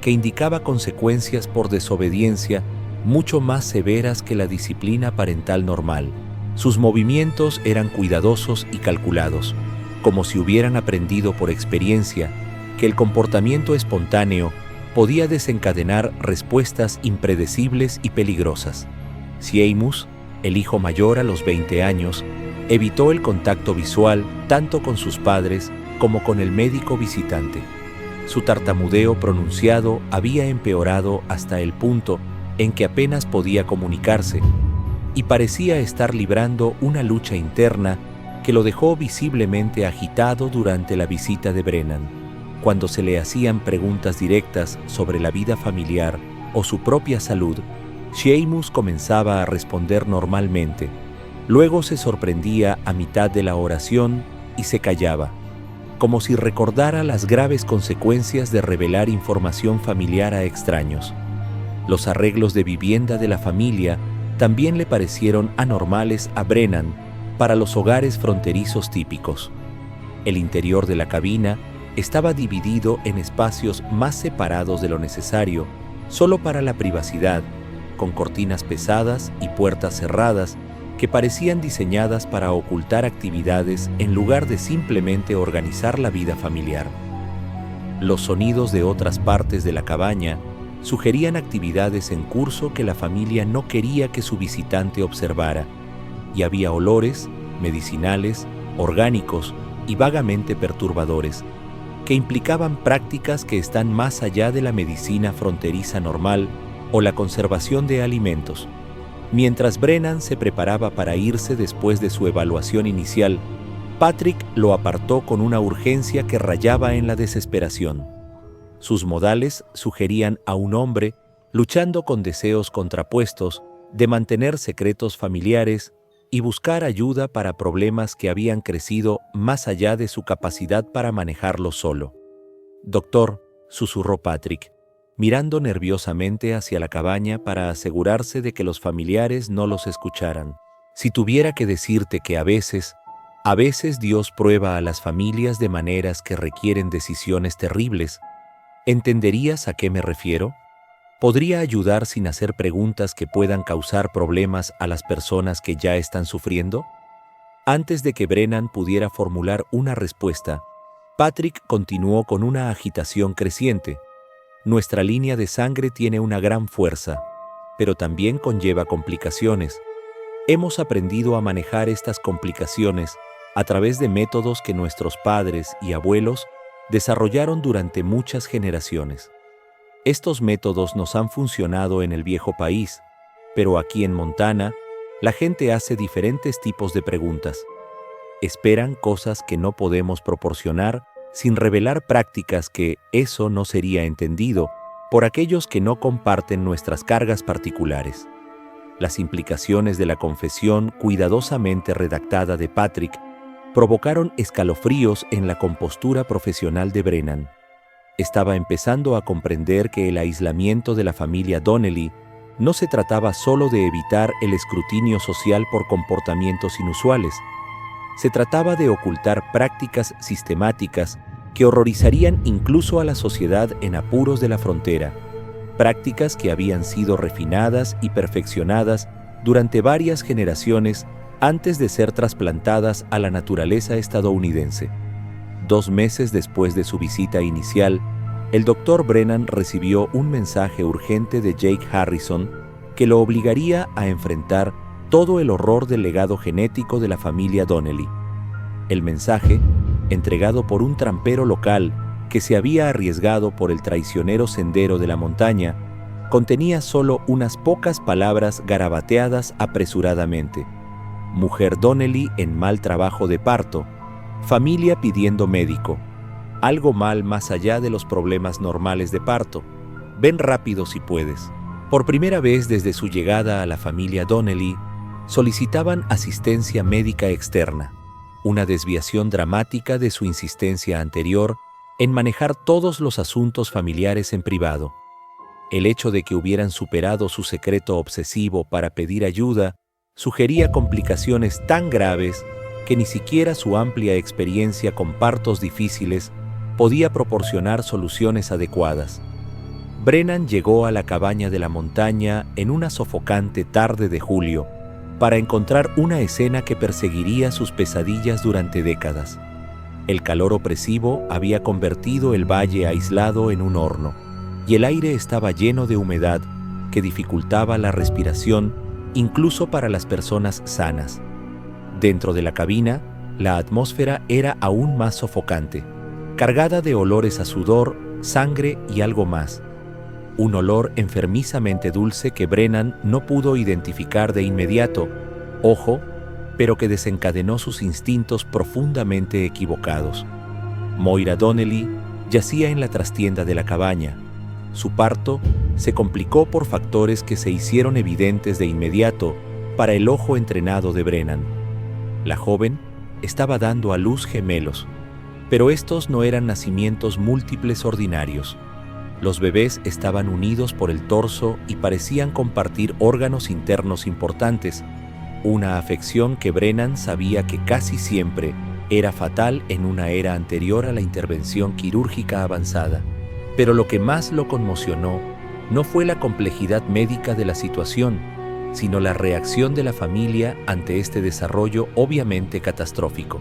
que indicaba consecuencias por desobediencia mucho más severas que la disciplina parental normal. Sus movimientos eran cuidadosos y calculados, como si hubieran aprendido por experiencia que el comportamiento espontáneo podía desencadenar respuestas impredecibles y peligrosas. Seamus, el hijo mayor a los 20 años, evitó el contacto visual tanto con sus padres como con el médico visitante. Su tartamudeo pronunciado había empeorado hasta el punto en que apenas podía comunicarse, y parecía estar librando una lucha interna que lo dejó visiblemente agitado durante la visita de Brennan. Cuando se le hacían preguntas directas sobre la vida familiar o su propia salud, Seamus comenzaba a responder normalmente. Luego se sorprendía a mitad de la oración y se callaba, como si recordara las graves consecuencias de revelar información familiar a extraños. Los arreglos de vivienda de la familia también le parecieron anormales a Brennan para los hogares fronterizos típicos. El interior de la cabina estaba dividido en espacios más separados de lo necesario, solo para la privacidad, con cortinas pesadas y puertas cerradas que parecían diseñadas para ocultar actividades en lugar de simplemente organizar la vida familiar. Los sonidos de otras partes de la cabaña sugerían actividades en curso que la familia no quería que su visitante observara, y había olores, medicinales, orgánicos y vagamente perturbadores, que implicaban prácticas que están más allá de la medicina fronteriza normal o la conservación de alimentos. Mientras Brennan se preparaba para irse después de su evaluación inicial, Patrick lo apartó con una urgencia que rayaba en la desesperación. Sus modales sugerían a un hombre luchando con deseos contrapuestos de mantener secretos familiares y buscar ayuda para problemas que habían crecido más allá de su capacidad para manejarlos solo. «Doctor», susurró Patrick, mirando nerviosamente hacia la cabaña para asegurarse de que los familiares no los escucharan. «Si tuviera que decirte que a veces Dios prueba a las familias de maneras que requieren decisiones terribles, ¿entenderías a qué me refiero? ¿Podría ayudar sin hacer preguntas que puedan causar problemas a las personas que ya están sufriendo?» Antes de que Brennan pudiera formular una respuesta, Patrick continuó con una agitación creciente. «Nuestra línea de sangre tiene una gran fuerza, pero también conlleva complicaciones. Hemos aprendido a manejar estas complicaciones a través de métodos que nuestros padres y abuelos desarrollaron durante muchas generaciones. Estos métodos nos han funcionado en el viejo país, pero aquí en Montana, la gente hace diferentes tipos de preguntas. Esperan cosas que no podemos proporcionar sin revelar prácticas que eso no sería entendido por aquellos que no comparten nuestras cargas particulares». Las implicaciones de la confesión cuidadosamente redactada de Patrick provocaron escalofríos en la compostura profesional de Brennan. Estaba empezando a comprender que el aislamiento de la familia Donnelly no se trataba solo de evitar el escrutinio social por comportamientos inusuales. Se trataba de ocultar prácticas sistemáticas que horrorizarían incluso a la sociedad en apuros de la frontera, prácticas que habían sido refinadas y perfeccionadas durante varias generaciones antes de ser trasplantadas a la naturaleza estadounidense. 2 meses después de su visita inicial, el Dr. Brennan recibió un mensaje urgente de Jake Harrison que lo obligaría a enfrentar todo el horror del legado genético de la familia Donnelly. El mensaje, entregado por un trampero local que se había arriesgado por el traicionero sendero de la montaña, contenía solo unas pocas palabras garabateadas apresuradamente. Mujer Donnelly en mal trabajo de parto, familia pidiendo médico, algo mal más allá de los problemas normales de parto, ven rápido si puedes. Por primera vez desde su llegada a la familia Donnelly, solicitaban asistencia médica externa, una desviación dramática de su insistencia anterior en manejar todos los asuntos familiares en privado. El hecho de que hubieran superado su secreto obsesivo para pedir ayuda sugería complicaciones tan graves que ni siquiera su amplia experiencia con partos difíciles podía proporcionar soluciones adecuadas. Brennan llegó a la cabaña de la montaña en una sofocante tarde de julio para encontrar una escena que perseguiría sus pesadillas durante décadas. El calor opresivo había convertido el valle aislado en un horno, y el aire estaba lleno de humedad que dificultaba la respiración incluso para las personas sanas. Dentro de la cabina, la atmósfera era aún más sofocante, cargada de olores a sudor, sangre y algo más. Un olor enfermizamente dulce que Brennan no pudo identificar de inmediato, pero que desencadenó sus instintos profundamente equivocados. Moira Donnelly yacía en la trastienda de la cabaña. Su parto se complicó por factores que se hicieron evidentes de inmediato para el ojo entrenado de Brennan. La joven estaba dando a luz gemelos, pero estos no eran nacimientos múltiples ordinarios. Los bebés estaban unidos por el torso y parecían compartir órganos internos importantes, una afección que Brennan sabía que casi siempre era fatal en una era anterior a la intervención quirúrgica avanzada. Pero lo que más lo conmocionó no fue la complejidad médica de la situación, sino la reacción de la familia ante este desarrollo obviamente catastrófico.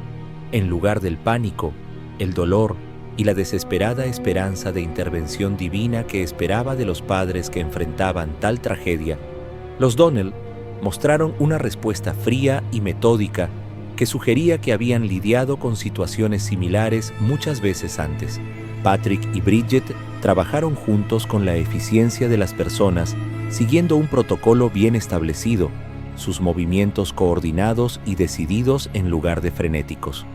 En lugar del pánico, el dolor y la desesperada esperanza de intervención divina que esperaba de los padres que enfrentaban tal tragedia, los Donnell mostraron una respuesta fría y metódica que sugería que habían lidiado con situaciones similares muchas veces antes. Patrick y Bridget trabajaron juntos con la eficiencia de las personas, siguiendo un protocolo bien establecido, sus movimientos coordinados y decididos en lugar de frenéticos.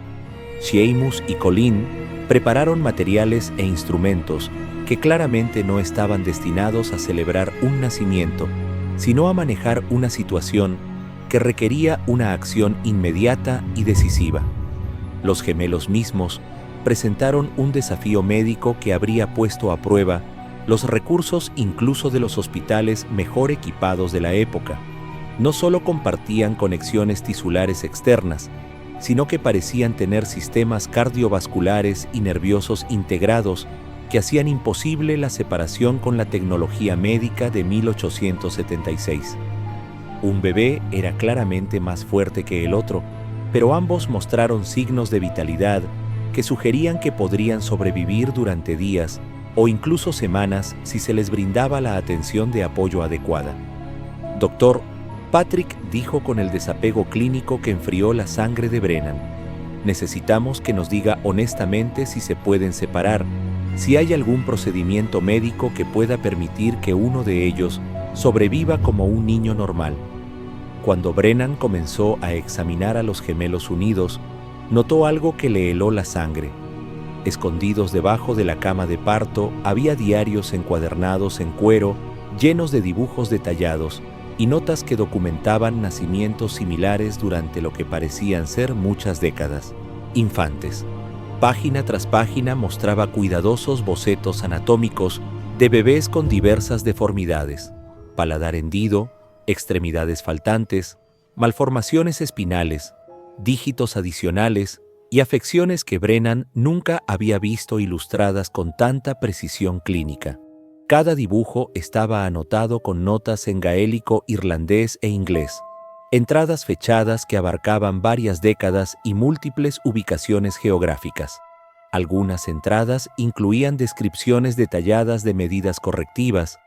Seamus y Colleen prepararon materiales e instrumentos que claramente no estaban destinados a celebrar un nacimiento, sino a manejar una situación que requería una acción inmediata y decisiva. Los gemelos mismos presentaron un desafío médico que habría puesto a prueba los recursos incluso de los hospitales mejor equipados de la época. No solo compartían conexiones tisulares externas, sino que parecían tener sistemas cardiovasculares y nerviosos integrados que hacían imposible la separación con la tecnología médica de 1876. Un bebé era claramente más fuerte que el otro, pero ambos mostraron signos de vitalidad que sugerían que podrían sobrevivir durante días o incluso semanas si se les brindaba la atención de apoyo adecuada. Doctor, Patrick dijo con el desapego clínico que enfrió la sangre de Brennan: necesitamos que nos diga honestamente si se pueden separar, si hay algún procedimiento médico que pueda permitir que uno de ellos sobreviva como un niño normal. Cuando Brennan comenzó a examinar a los gemelos unidos, notó algo que le heló la sangre. Escondidos debajo de la cama de parto había diarios encuadernados en cuero, llenos de dibujos detallados y notas que documentaban nacimientos similares durante lo que parecían ser muchas décadas. Infantes. Página tras página mostraba cuidadosos bocetos anatómicos de bebés con diversas deformidades: paladar hendido, extremidades faltantes, malformaciones espinales, dígitos adicionales y afecciones que Brennan nunca había visto ilustradas con tanta precisión clínica. Cada dibujo estaba anotado con notas en gaélico, irlandés e inglés, entradas fechadas que abarcaban varias décadas y múltiples ubicaciones geográficas. Algunas entradas incluían descripciones detalladas de medidas correctivas,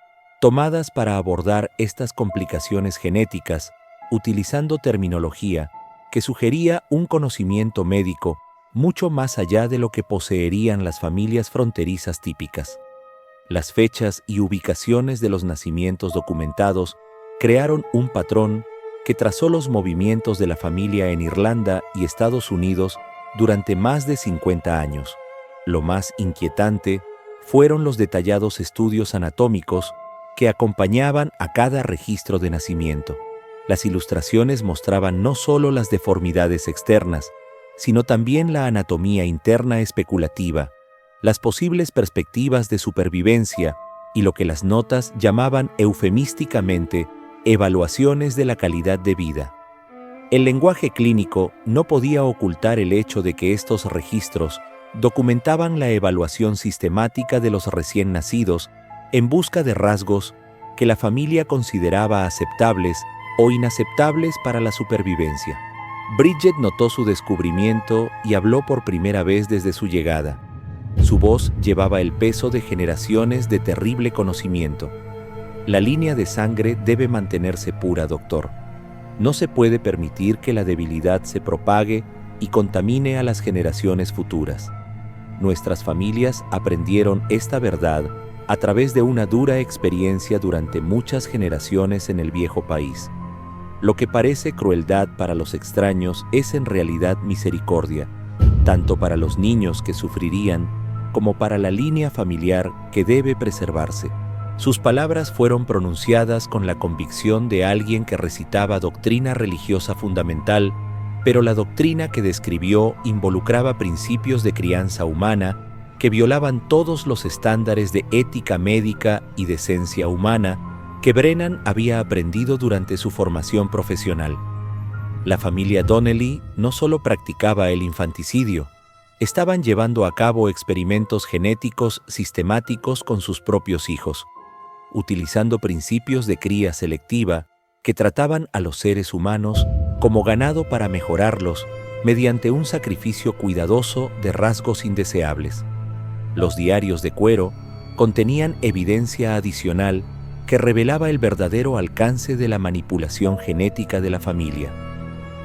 tomadas para abordar estas complicaciones genéticas, utilizando terminología que sugería un conocimiento médico mucho más allá de lo que poseerían las familias fronterizas típicas. Las fechas y ubicaciones de los nacimientos documentados crearon un patrón que trazó los movimientos de la familia en Irlanda y Estados Unidos durante más de 50 años. Lo más inquietante fueron los detallados estudios anatómicos que acompañaban a cada registro de nacimiento. Las ilustraciones mostraban no solo las deformidades externas, sino también la anatomía interna especulativa, las posibles perspectivas de supervivencia y lo que las notas llamaban eufemísticamente evaluaciones de la calidad de vida. El lenguaje clínico no podía ocultar el hecho de que estos registros documentaban la evaluación sistemática de los recién nacidos en busca de rasgos que la familia consideraba aceptables o inaceptables para la supervivencia. Bridget notó su descubrimiento y habló por primera vez desde su llegada. Su voz llevaba el peso de generaciones de terrible conocimiento. La línea de sangre debe mantenerse pura, doctor. No se puede permitir que la debilidad se propague y contamine a las generaciones futuras. Nuestras familias aprendieron esta verdad a través de una dura experiencia durante muchas generaciones en el viejo país. Lo que parece crueldad para los extraños es en realidad misericordia, tanto para los niños que sufrirían como para la línea familiar que debe preservarse. Sus palabras fueron pronunciadas con la convicción de alguien que recitaba doctrina religiosa fundamental, pero la doctrina que describió involucraba principios de crianza humana que violaban todos los estándares de ética médica y decencia humana que Brennan había aprendido durante su formación profesional. La familia Donnelly no solo practicaba el infanticidio, estaban llevando a cabo experimentos genéticos sistemáticos con sus propios hijos, utilizando principios de cría selectiva que trataban a los seres humanos como ganado para mejorarlos mediante un sacrificio cuidadoso de rasgos indeseables. Los diarios de cuero contenían evidencia adicional que revelaba el verdadero alcance de la manipulación genética de la familia.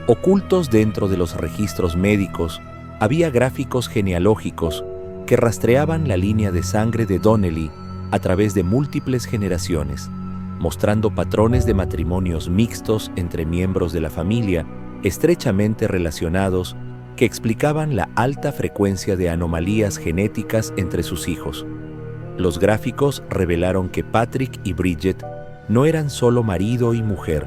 Ocultos dentro de los registros médicos, había gráficos genealógicos que rastreaban la línea de sangre de Donnelly a través de múltiples generaciones, mostrando patrones de matrimonios mixtos entre miembros de la familia estrechamente relacionados que explicaban la alta frecuencia de anomalías genéticas entre sus hijos. Los gráficos revelaron que Patrick y Bridget no eran solo marido y mujer,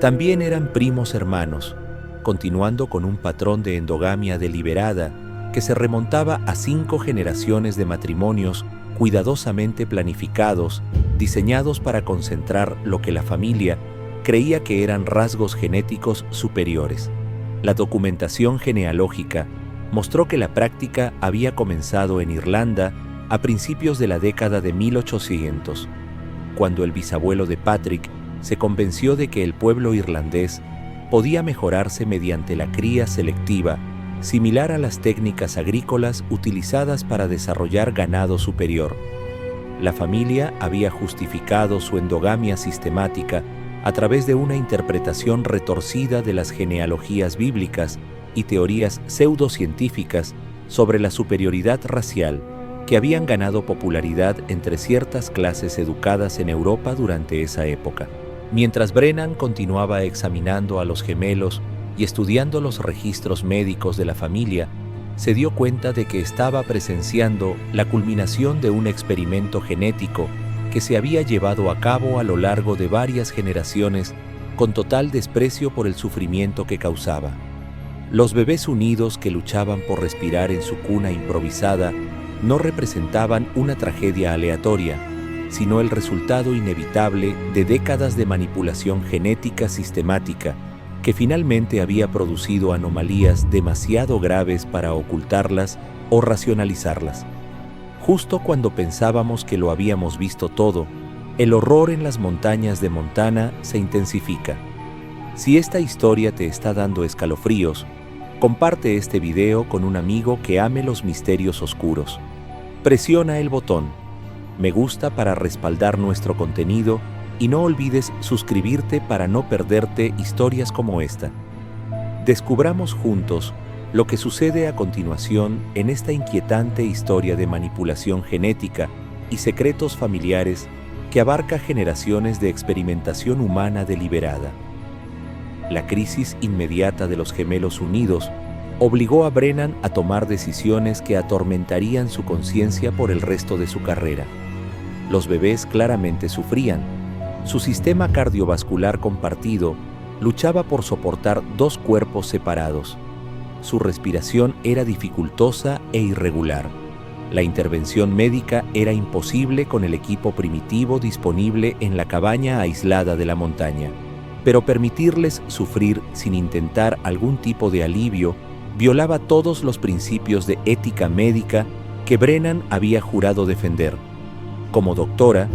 también eran primos hermanos, continuando con un patrón de endogamia deliberada que se remontaba a 5 generaciones de matrimonios cuidadosamente planificados, diseñados para concentrar lo que la familia creía que eran rasgos genéticos superiores. La documentación genealógica mostró que la práctica había comenzado en Irlanda a principios de la década de 1800, cuando el bisabuelo de Patrick se convenció de que el pueblo irlandés podía mejorarse mediante la cría selectiva, similar a las técnicas agrícolas utilizadas para desarrollar ganado superior. La familia había justificado su endogamia sistemática a través de una interpretación retorcida de las genealogías bíblicas y teorías pseudocientíficas sobre la superioridad racial que habían ganado popularidad entre ciertas clases educadas en Europa durante esa época. Mientras Brennan continuaba examinando a los gemelos y estudiando los registros médicos de la familia, se dio cuenta de que estaba presenciando la culminación de un experimento genético que se había llevado a cabo a lo largo de varias generaciones con total desprecio por el sufrimiento que causaba. Los bebés unidos que luchaban por respirar en su cuna improvisada no representaban una tragedia aleatoria, sino el resultado inevitable de décadas de manipulación genética sistemática que finalmente había producido anomalías demasiado graves para ocultarlas o racionalizarlas. Justo cuando pensábamos que lo habíamos visto todo, el horror en las montañas de Montana se intensifica. Si esta historia te está dando escalofríos, comparte este video con un amigo que ame los misterios oscuros. Presiona el botón me gusta para respaldar nuestro contenido y no olvides suscribirte para no perderte historias como esta. Descubramos juntos lo que sucede a continuación en esta inquietante historia de manipulación genética y secretos familiares que abarca generaciones de experimentación humana deliberada. La crisis inmediata de los gemelos unidos obligó a Brennan a tomar decisiones que atormentarían su conciencia por el resto de su carrera. Los bebés claramente sufrían. Su sistema cardiovascular compartido luchaba por soportar 2 cuerpos separados. Su respiración era dificultosa e irregular. La intervención médica era imposible con el equipo primitivo disponible en la cabaña aislada de la montaña. Pero permitirles sufrir sin intentar algún tipo de alivio violaba todos los principios de ética médica que Brennan había jurado defender. Como doctora,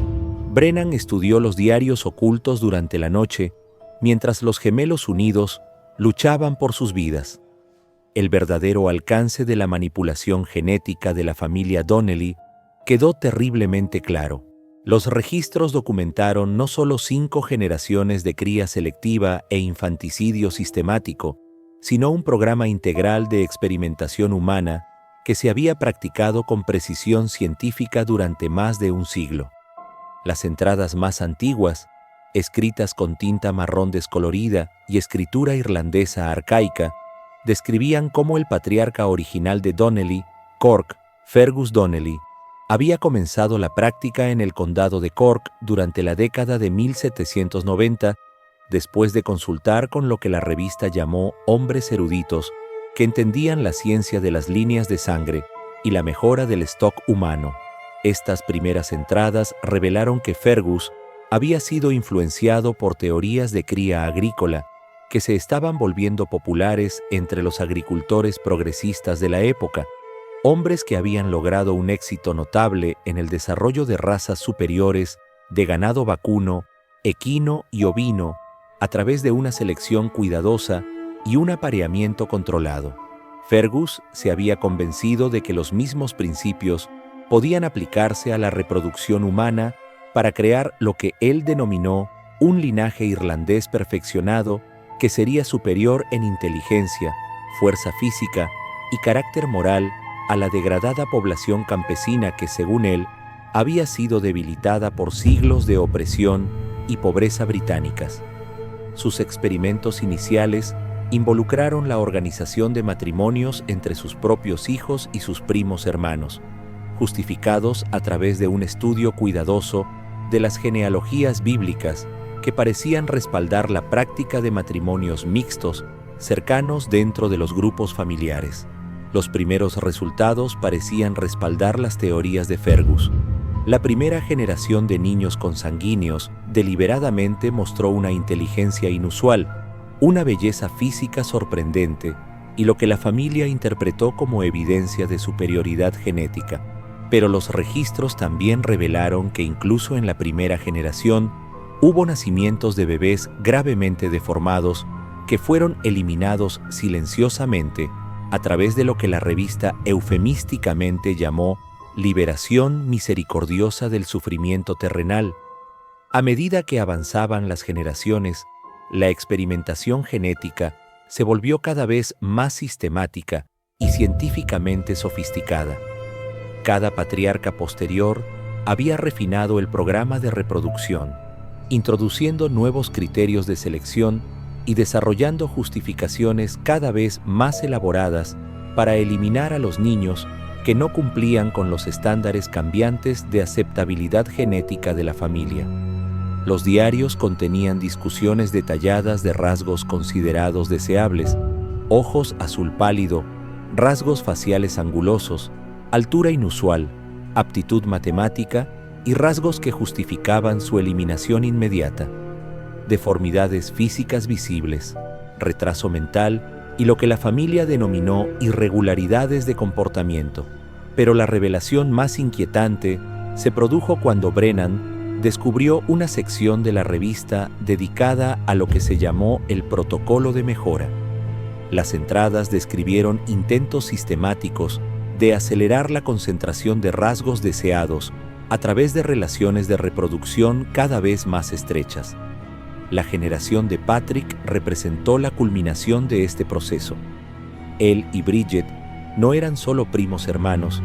Brennan estudió los diarios ocultos durante la noche mientras los gemelos unidos luchaban por sus vidas. El verdadero alcance de la manipulación genética de la familia Donnelly quedó terriblemente claro. Los registros documentaron no solo 5 generaciones de cría selectiva e infanticidio sistemático, sino un programa integral de experimentación humana que se había practicado con precisión científica durante más de un siglo. Las entradas más antiguas, escritas con tinta marrón descolorida y escritura irlandesa arcaica, describían cómo el patriarca original de Donnelly, Cork, Fergus Donnelly, había comenzado la práctica en el condado de Cork durante la década de 1790, después de consultar con lo que la revista llamó hombres eruditos que entendían la ciencia de las líneas de sangre y la mejora del stock humano. Estas primeras entradas revelaron que Fergus había sido influenciado por teorías de cría agrícola que se estaban volviendo populares entre los agricultores progresistas de la época, hombres que habían logrado un éxito notable en el desarrollo de razas superiores de ganado vacuno, equino y ovino a través de una selección cuidadosa y un apareamiento controlado. Fergus se había convencido de que los mismos principios podían aplicarse a la reproducción humana para crear lo que él denominó un linaje irlandés perfeccionado que sería superior en inteligencia, fuerza física y carácter moral a la degradada población campesina que, según él, había sido debilitada por siglos de opresión y pobreza británicas. Sus experimentos iniciales involucraron la organización de matrimonios entre sus propios hijos y sus primos hermanos, justificados a través de un estudio cuidadoso de las genealogías bíblicas que parecían respaldar la práctica de matrimonios mixtos cercanos dentro de los grupos familiares. Los primeros resultados parecían respaldar las teorías de Fergus. La primera generación de niños consanguíneos deliberadamente mostró una inteligencia inusual, una belleza física sorprendente y lo que la familia interpretó como evidencia de superioridad genética. Pero los registros también revelaron que incluso en la primera generación hubo nacimientos de bebés gravemente deformados que fueron eliminados silenciosamente a través de lo que la revista eufemísticamente llamó liberación misericordiosa del sufrimiento terrenal. A medida que avanzaban las generaciones, la experimentación genética se volvió cada vez más sistemática y científicamente sofisticada. Cada patriarca posterior había refinado el programa de reproducción, introduciendo nuevos criterios de selección y desarrollando justificaciones cada vez más elaboradas para eliminar a los niños que no cumplían con los estándares cambiantes de aceptabilidad genética de la familia. Los diarios contenían discusiones detalladas de rasgos considerados deseables: ojos azul pálido, rasgos faciales angulosos, altura inusual, aptitud matemática y rasgos que justificaban su eliminación inmediata. Deformidades físicas visibles, retraso mental y lo que la familia denominó irregularidades de comportamiento. Pero la revelación más inquietante se produjo cuando Brennan descubrió una sección de la revista dedicada a lo que se llamó el protocolo de mejora. Las entradas describieron intentos sistemáticos de acelerar la concentración de rasgos deseados a través de relaciones de reproducción cada vez más estrechas. La generación de Patrick representó la culminación de este proceso. Él y Bridget no eran solo primos hermanos,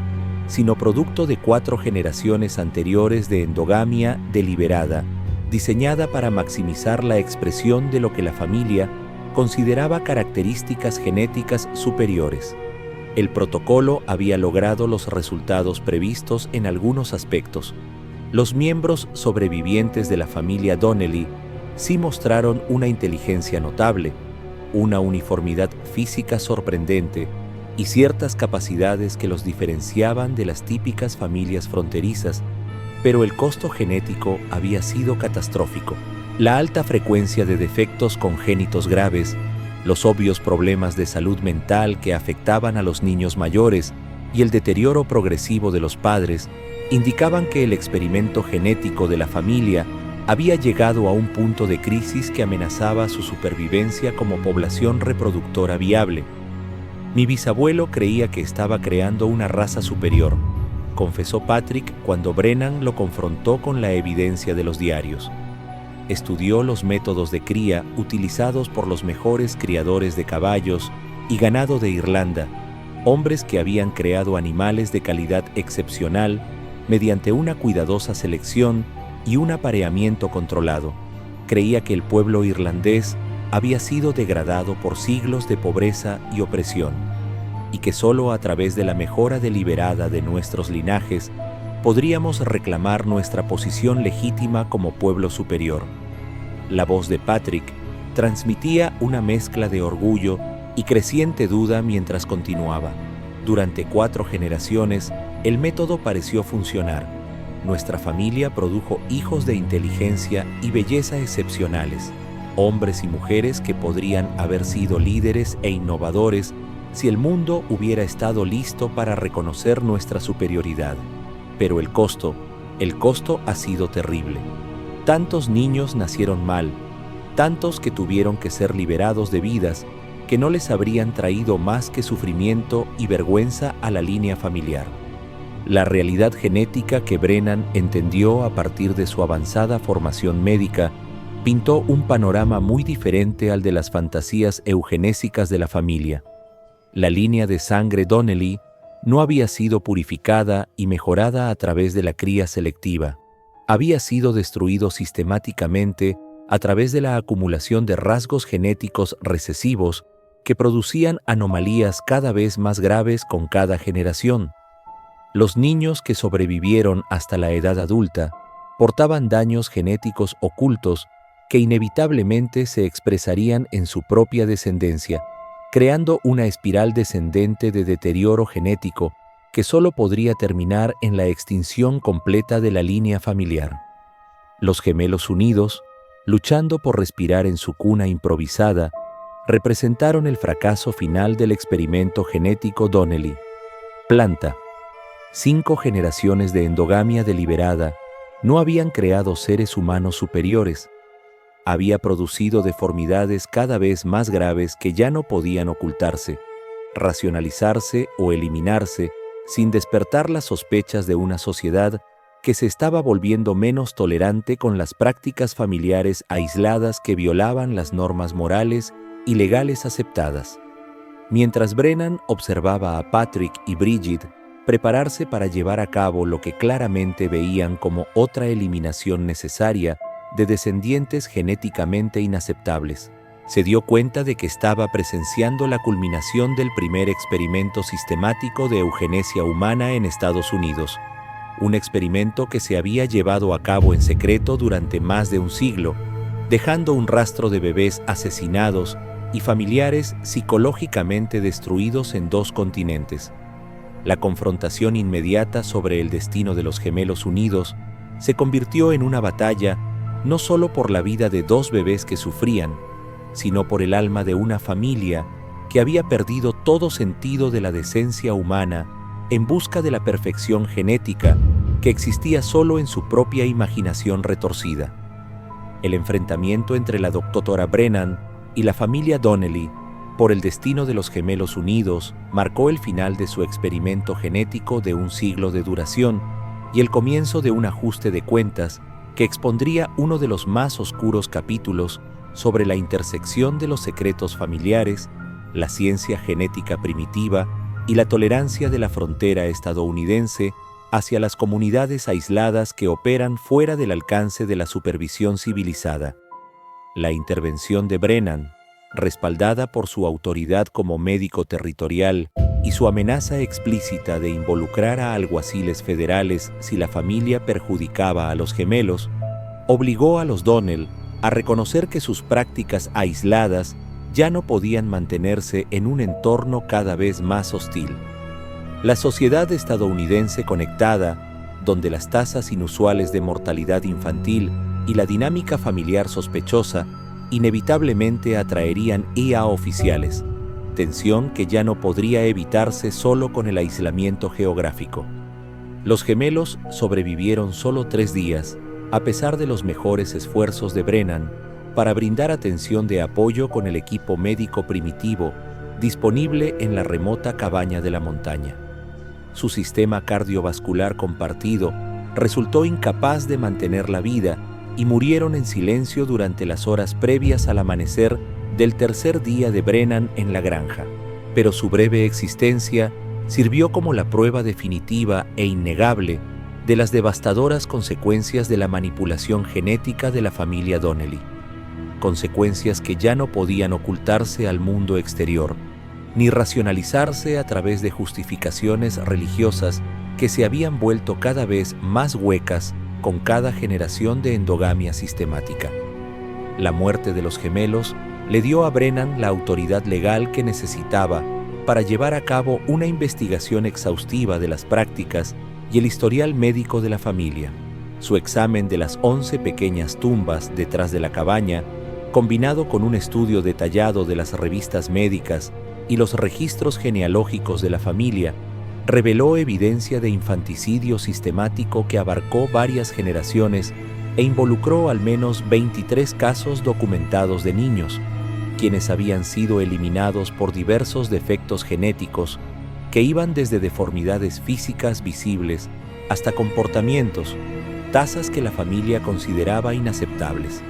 sino producto de 4 generaciones anteriores de endogamia deliberada, diseñada para maximizar la expresión de lo que la familia consideraba características genéticas superiores. El protocolo había logrado los resultados previstos en algunos aspectos. Los miembros sobrevivientes de la familia Donnelly sí mostraron una inteligencia notable, una uniformidad física sorprendente y ciertas capacidades que los diferenciaban de las típicas familias fronterizas, pero el costo genético había sido catastrófico. La alta frecuencia de defectos congénitos graves, los obvios problemas de salud mental que afectaban a los niños mayores y el deterioro progresivo de los padres indicaban que el experimento genético de la familia había llegado a un punto de crisis que amenazaba su supervivencia como población reproductora viable. Mi bisabuelo creía que estaba creando una raza superior, confesó Patrick cuando Brennan lo confrontó con la evidencia de los diarios. Estudió los métodos de cría utilizados por los mejores criadores de caballos y ganado de Irlanda, hombres que habían creado animales de calidad excepcional mediante una cuidadosa selección y un apareamiento controlado. Creía que el pueblo irlandés había sido degradado por siglos de pobreza y opresión, y que solo a través de la mejora deliberada de nuestros linajes podríamos reclamar nuestra posición legítima como pueblo superior. La voz de Patrick transmitía una mezcla de orgullo y creciente duda mientras continuaba. Durante 4 generaciones, el método pareció funcionar. Nuestra familia produjo hijos de inteligencia y belleza excepcionales, hombres y mujeres que podrían haber sido líderes e innovadores si el mundo hubiera estado listo para reconocer nuestra superioridad. Pero el costo ha sido terrible. Tantos niños nacieron mal, tantos que tuvieron que ser liberados de vidas que no les habrían traído más que sufrimiento y vergüenza a la línea familiar. La realidad genética que Brennan entendió a partir de su avanzada formación médica pintó un panorama muy diferente al de las fantasías eugenésicas de la familia. La línea de sangre Donnelly no había sido purificada y mejorada a través de la cría selectiva. Había sido destruido sistemáticamente a través de la acumulación de rasgos genéticos recesivos que producían anomalías cada vez más graves con cada generación. Los niños que sobrevivieron hasta la edad adulta portaban daños genéticos ocultos que inevitablemente se expresarían en su propia descendencia, creando una espiral descendente de deterioro genético que solo podría terminar en la extinción completa de la línea familiar. Los gemelos unidos, luchando por respirar en su cuna improvisada, representaron el fracaso final del experimento genético Donnelly. Planta. 5 generaciones de endogamia deliberada no habían creado seres humanos superiores. Había producido deformidades cada vez más graves que ya no podían ocultarse, racionalizarse o eliminarse sin despertar las sospechas de una sociedad que se estaba volviendo menos tolerante con las prácticas familiares aisladas que violaban las normas morales y legales aceptadas. Mientras Brennan observaba a Patrick y Bridget prepararse para llevar a cabo lo que claramente veían como otra eliminación necesaria de descendientes genéticamente inaceptables, se dio cuenta de que estaba presenciando la culminación del primer experimento sistemático de eugenesia humana en Estados Unidos, un experimento que se había llevado a cabo en secreto durante más de un siglo, dejando un rastro de bebés asesinados y familiares psicológicamente destruidos en 2 continentes. La confrontación inmediata sobre el destino de los gemelos unidos se convirtió en una batalla no solo por la vida de 2 bebés que sufrían, sino por el alma de una familia que había perdido todo sentido de la decencia humana en busca de la perfección genética que existía solo en su propia imaginación retorcida. El enfrentamiento entre la doctora Brennan y la familia Donnelly por el destino de los gemelos unidos marcó el final de su experimento genético de un siglo de duración y el comienzo de un ajuste de cuentas que expondría uno de los más oscuros capítulos sobre la intersección de los secretos familiares, la ciencia genética primitiva y la tolerancia de la frontera estadounidense hacia las comunidades aisladas que operan fuera del alcance de la supervisión civilizada. La intervención de Brennan, respaldada por su autoridad como médico territorial y su amenaza explícita de involucrar a alguaciles federales si la familia perjudicaba a los gemelos, obligó a los Donnell a reconocer que sus prácticas aisladas ya no podían mantenerse en un entorno cada vez más hostil. La sociedad estadounidense conectada, donde las tasas inusuales de mortalidad infantil y la dinámica familiar sospechosa inevitablemente atraerían IA oficiales, tensión que ya no podría evitarse solo con el aislamiento geográfico. Los gemelos sobrevivieron solo 3 días, a pesar de los mejores esfuerzos de Brennan para brindar atención de apoyo con el equipo médico primitivo disponible en la remota cabaña de la montaña. Su sistema cardiovascular compartido resultó incapaz de mantener la vida y murieron en silencio durante las horas previas al amanecer del tercer día de Brennan en la granja. Pero su breve existencia sirvió como la prueba definitiva e innegable de las devastadoras consecuencias de la manipulación genética de la familia Donnelly. Consecuencias que ya no podían ocultarse al mundo exterior, ni racionalizarse a través de justificaciones religiosas que se habían vuelto cada vez más huecas con cada generación de endogamia sistemática. La muerte de los gemelos le dio a Brennan la autoridad legal que necesitaba para llevar a cabo una investigación exhaustiva de las prácticas y el historial médico de la familia. Su examen de las 11 pequeñas tumbas detrás de la cabaña, combinado con un estudio detallado de las revistas médicas y los registros genealógicos de la familia, reveló evidencia de infanticidio sistemático que abarcó varias generaciones e involucró al menos 23 casos documentados de niños, quienes habían sido eliminados por diversos defectos genéticos que iban desde deformidades físicas visibles hasta comportamientos, tasas que la familia consideraba inaceptables.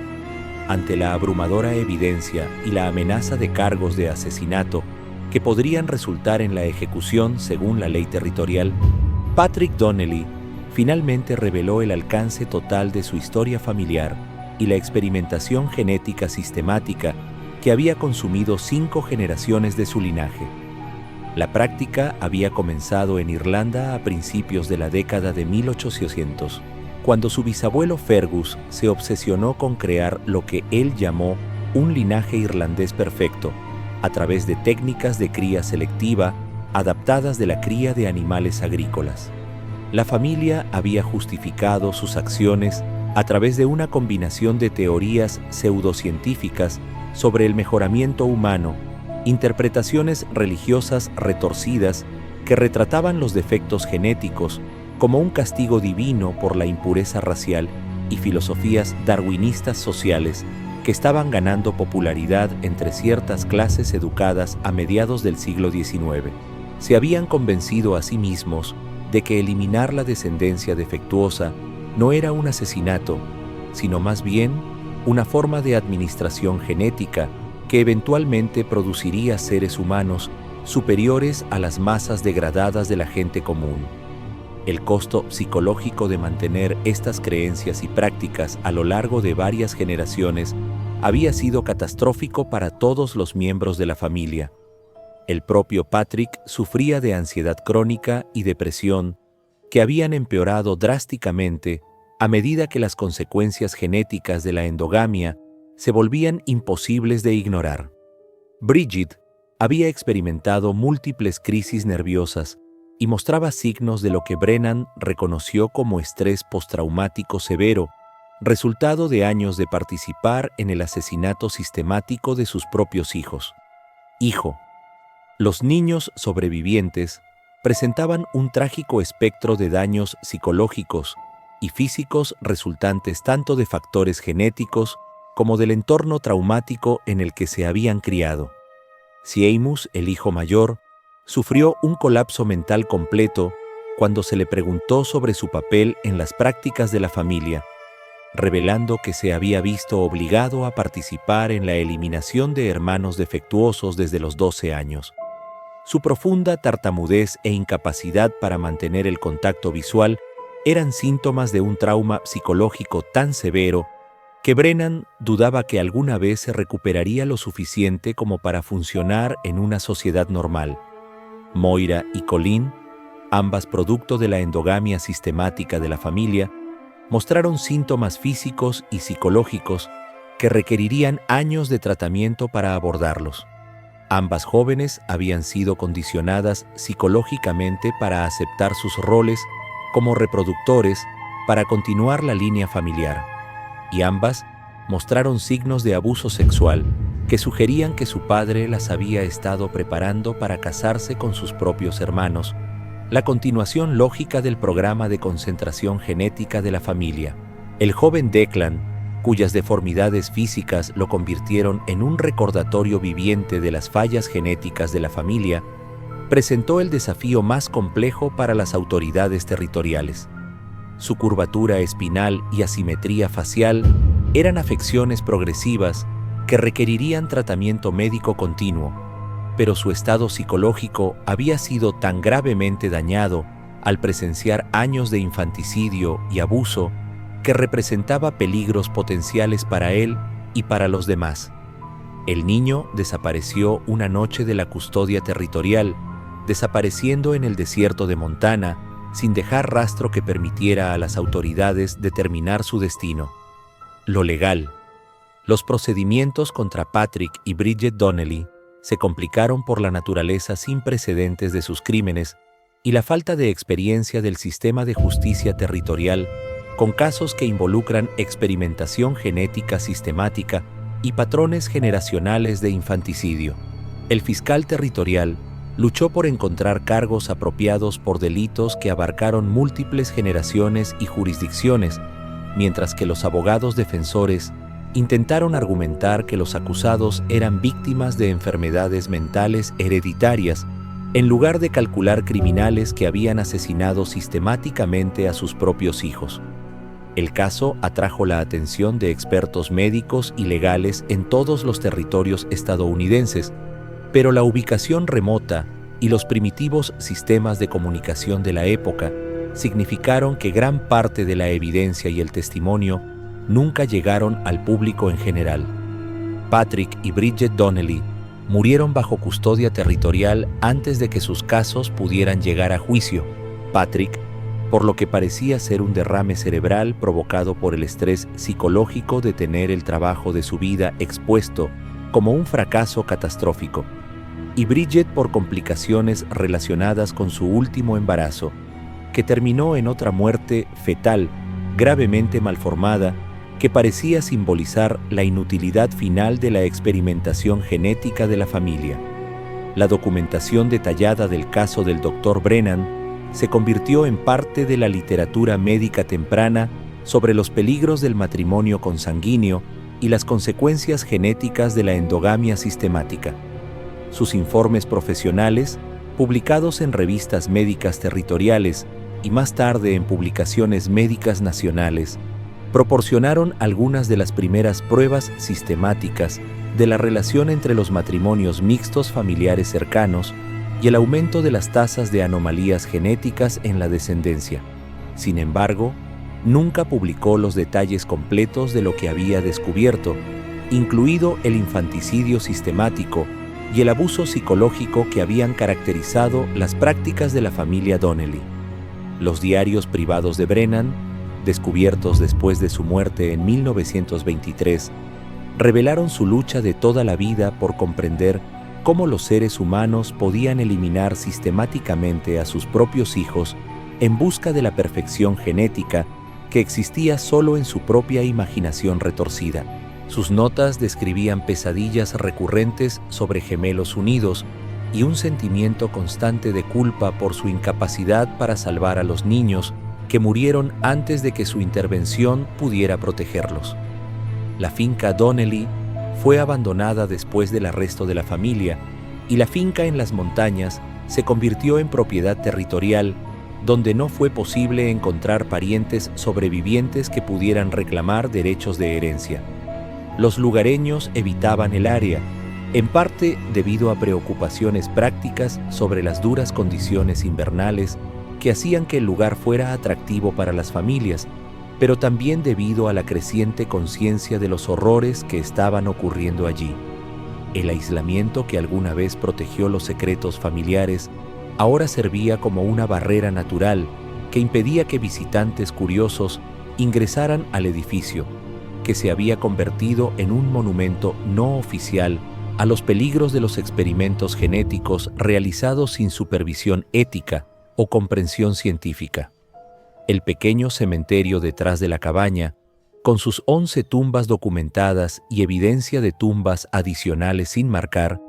Ante la abrumadora evidencia y la amenaza de cargos de asesinato que podrían resultar en la ejecución según la ley territorial, Patrick Donnelly finalmente reveló el alcance total de su historia familiar y la experimentación genética sistemática que había consumido 5 generaciones de su linaje. La práctica había comenzado en Irlanda a principios de la década de 1800, cuando su bisabuelo Fergus se obsesionó con crear lo que él llamó un linaje irlandés perfecto, a través de técnicas de cría selectiva adaptadas de la cría de animales agrícolas. La familia había justificado sus acciones a través de una combinación de teorías pseudocientíficas sobre el mejoramiento humano, interpretaciones religiosas retorcidas que retrataban los defectos genéticos como un castigo divino por la impureza racial, y filosofías darwinistas sociales que estaban ganando popularidad entre ciertas clases educadas a mediados del siglo XIX. Se habían convencido a sí mismos de que eliminar la descendencia defectuosa no era un asesinato, sino más bien una forma de administración genética que eventualmente produciría seres humanos superiores a las masas degradadas de la gente común. El costo psicológico de mantener estas creencias y prácticas a lo largo de varias generaciones había sido catastrófico para todos los miembros de la familia. El propio Patrick sufría de ansiedad crónica y depresión que habían empeorado drásticamente a medida que las consecuencias genéticas de la endogamia se volvían imposibles de ignorar. Bridget había experimentado múltiples crisis nerviosas y mostraba signos de lo que Brennan reconoció como estrés postraumático severo, resultado de años de participar en el asesinato sistemático de sus propios hijos. Hijo. Los niños sobrevivientes presentaban un trágico espectro de daños psicológicos y físicos resultantes tanto de factores genéticos como del entorno traumático en el que se habían criado. Seamus, el hijo mayor, sufrió un colapso mental completo cuando se le preguntó sobre su papel en las prácticas de la familia, revelando que se había visto obligado a participar en la eliminación de hermanos defectuosos desde los 12 años. Su profunda tartamudez e incapacidad para mantener el contacto visual eran síntomas de un trauma psicológico tan severo que Brennan dudaba que alguna vez se recuperaría lo suficiente como para funcionar en una sociedad normal. Moira y Colleen, ambas producto de la endogamia sistemática de la familia, mostraron síntomas físicos y psicológicos que requerirían años de tratamiento para abordarlos. Ambas jóvenes habían sido condicionadas psicológicamente para aceptar sus roles como reproductores para continuar la línea familiar, y ambas mostraron signos de abuso sexual que sugerían que su padre las había estado preparando para casarse con sus propios hermanos, la continuación lógica del programa de concentración genética de la familia. El joven Declan, cuyas deformidades físicas lo convirtieron en un recordatorio viviente de las fallas genéticas de la familia, presentó el desafío más complejo para las autoridades territoriales. Su curvatura espinal y asimetría facial eran afecciones progresivas que requerirían tratamiento médico continuo, pero su estado psicológico había sido tan gravemente dañado al presenciar años de infanticidio y abuso que representaba peligros potenciales para él y para los demás. El niño desapareció una noche de la custodia territorial, desapareciendo en el desierto de Montana sin dejar rastro que permitiera a las autoridades determinar su destino. Lo legal. Los procedimientos contra Patrick y Bridget Donnelly se complicaron por la naturaleza sin precedentes de sus crímenes y la falta de experiencia del sistema de justicia territorial, con casos que involucran experimentación genética sistemática y patrones generacionales de infanticidio. El fiscal territorial luchó por encontrar cargos apropiados por delitos que abarcaron múltiples generaciones y jurisdicciones, mientras que los abogados defensores intentaron argumentar que los acusados eran víctimas de enfermedades mentales hereditarias, en lugar de calcular criminales que habían asesinado sistemáticamente a sus propios hijos. El caso atrajo la atención de expertos médicos y legales en todos los territorios estadounidenses, pero la ubicación remota y los primitivos sistemas de comunicación de la época significaron que gran parte de la evidencia y el testimonio nunca llegaron al público en general. Patrick y Bridget Donnelly murieron bajo custodia territorial antes de que sus casos pudieran llegar a juicio. Patrick, por lo que parecía ser un derrame cerebral provocado por el estrés psicológico de tener el trabajo de su vida expuesto como un fracaso catastrófico, y Bridget por complicaciones relacionadas con su último embarazo, que terminó en otra muerte fetal gravemente malformada que parecía simbolizar la inutilidad final de la experimentación genética de la familia. La documentación detallada del caso del Dr. Brennan se convirtió en parte de la literatura médica temprana sobre los peligros del matrimonio consanguíneo y las consecuencias genéticas de la endogamia sistemática. Sus informes profesionales, publicados en revistas médicas territoriales y más tarde en publicaciones médicas nacionales, proporcionaron algunas de las primeras pruebas sistemáticas de la relación entre los matrimonios mixtos familiares cercanos y el aumento de las tasas de anomalías genéticas en la descendencia. Sin embargo, nunca publicó los detalles completos de lo que había descubierto, incluido el infanticidio sistemático y el abuso psicológico que habían caracterizado las prácticas de la familia Donnelly. Los diarios privados de Brennan, descubiertos después de su muerte en 1923, revelaron su lucha de toda la vida por comprender cómo los seres humanos podían eliminar sistemáticamente a sus propios hijos en busca de la perfección genética que existía solo en su propia imaginación retorcida. Sus notas describían pesadillas recurrentes sobre gemelos unidos y un sentimiento constante de culpa por su incapacidad para salvar a los niños que murieron antes de que su intervención pudiera protegerlos. La finca Donnelly fue abandonada después del arresto de la familia y la finca en las montañas se convirtió en propiedad territorial donde no fue posible encontrar parientes sobrevivientes que pudieran reclamar derechos de herencia. Los lugareños evitaban el área, en parte debido a preocupaciones prácticas sobre las duras condiciones invernales que hacían que el lugar fuera atractivo para las familias, pero también debido a la creciente conciencia de los horrores que estaban ocurriendo allí. El aislamiento que alguna vez protegió los secretos familiares ahora servía como una barrera natural que impedía que visitantes curiosos ingresaran al edificio, que se había convertido en un monumento no oficial a los peligros de los experimentos genéticos realizados sin supervisión ética o comprensión científica. El pequeño cementerio detrás de la cabaña, con sus 11 tumbas documentadas y evidencia de tumbas adicionales sin marcar,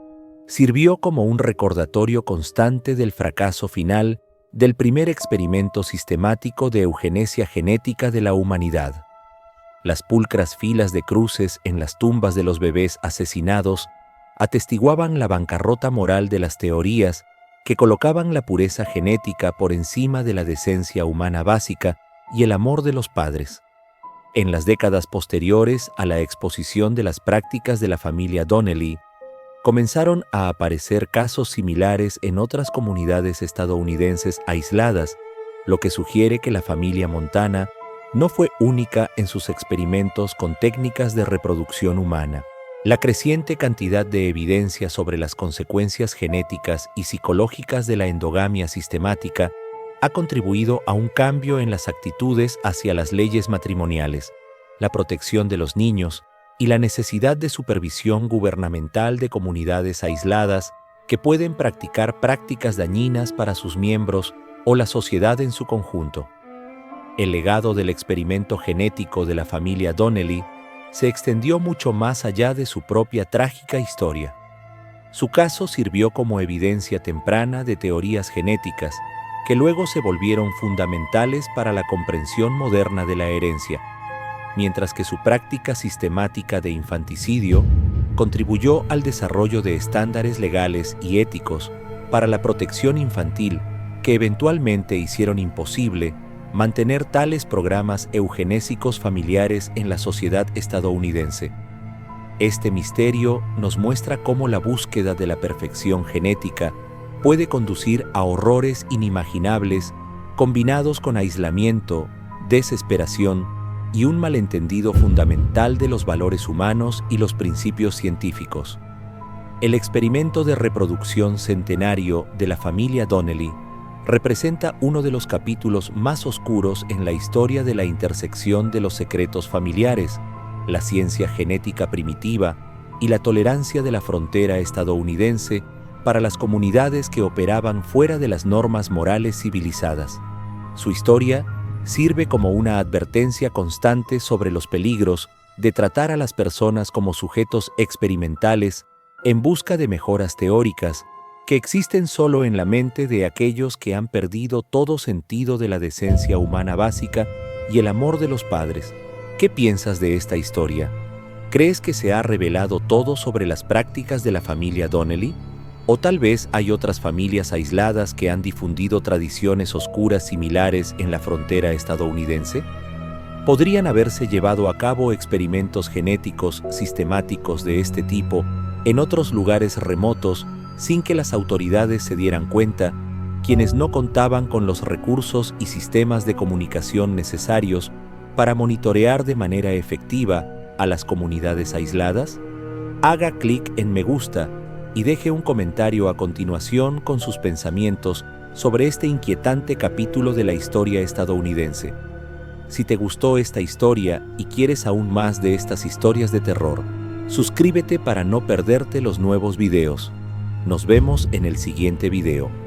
sirvió como un recordatorio constante del fracaso final del primer experimento sistemático de eugenesia genética de la humanidad. Las pulcras filas de cruces en las tumbas de los bebés asesinados atestiguaban la bancarrota moral de las teorías que colocaban la pureza genética por encima de la decencia humana básica y el amor de los padres. En las décadas posteriores a la exposición de las prácticas de la familia Donnelly, comenzaron a aparecer casos similares en otras comunidades estadounidenses aisladas, lo que sugiere que la familia Montana no fue única en sus experimentos con técnicas de reproducción humana. La creciente cantidad de evidencia sobre las consecuencias genéticas y psicológicas de la endogamia sistemática ha contribuido a un cambio en las actitudes hacia las leyes matrimoniales, la protección de los niños y la necesidad de supervisión gubernamental de comunidades aisladas que pueden practicar prácticas dañinas para sus miembros o la sociedad en su conjunto. El legado del experimento genético de la familia Donnelly se extendió mucho más allá de su propia trágica historia. Su caso sirvió como evidencia temprana de teorías genéticas que luego se volvieron fundamentales para la comprensión moderna de la herencia, mientras que su práctica sistemática de infanticidio contribuyó al desarrollo de estándares legales y éticos para la protección infantil que eventualmente hicieron imposible mantener tales programas eugenésicos familiares en la sociedad estadounidense. Este misterio nos muestra cómo la búsqueda de la perfección genética puede conducir a horrores inimaginables combinados con aislamiento, desesperación y un malentendido fundamental de los valores humanos y los principios científicos. El experimento de reproducción centenario de la familia Donnelly representa uno de los capítulos más oscuros en la historia de la intersección de los secretos familiares, la ciencia genética primitiva y la tolerancia de la frontera estadounidense para las comunidades que operaban fuera de las normas morales civilizadas. Su historia sirve como una advertencia constante sobre los peligros de tratar a las personas como sujetos experimentales en busca de mejoras teóricas que existen solo en la mente de aquellos que han perdido todo sentido de la decencia humana básica y el amor de los padres. ¿Qué piensas de esta historia? ¿Crees que se ha revelado todo sobre las prácticas de la familia Donnelly? ¿O tal vez hay otras familias aisladas que han difundido tradiciones oscuras similares en la frontera estadounidense? ¿Podrían haberse llevado a cabo experimentos genéticos sistemáticos de este tipo en otros lugares remotos sin que las autoridades se dieran cuenta, quienes no contaban con los recursos y sistemas de comunicación necesarios para monitorear de manera efectiva a las comunidades aisladas? Haga clic en me gusta y deje un comentario a continuación con sus pensamientos sobre este inquietante capítulo de la historia estadounidense. Si te gustó esta historia y quieres aún más de estas historias de terror, suscríbete para no perderte los nuevos videos. Nos vemos en el siguiente video.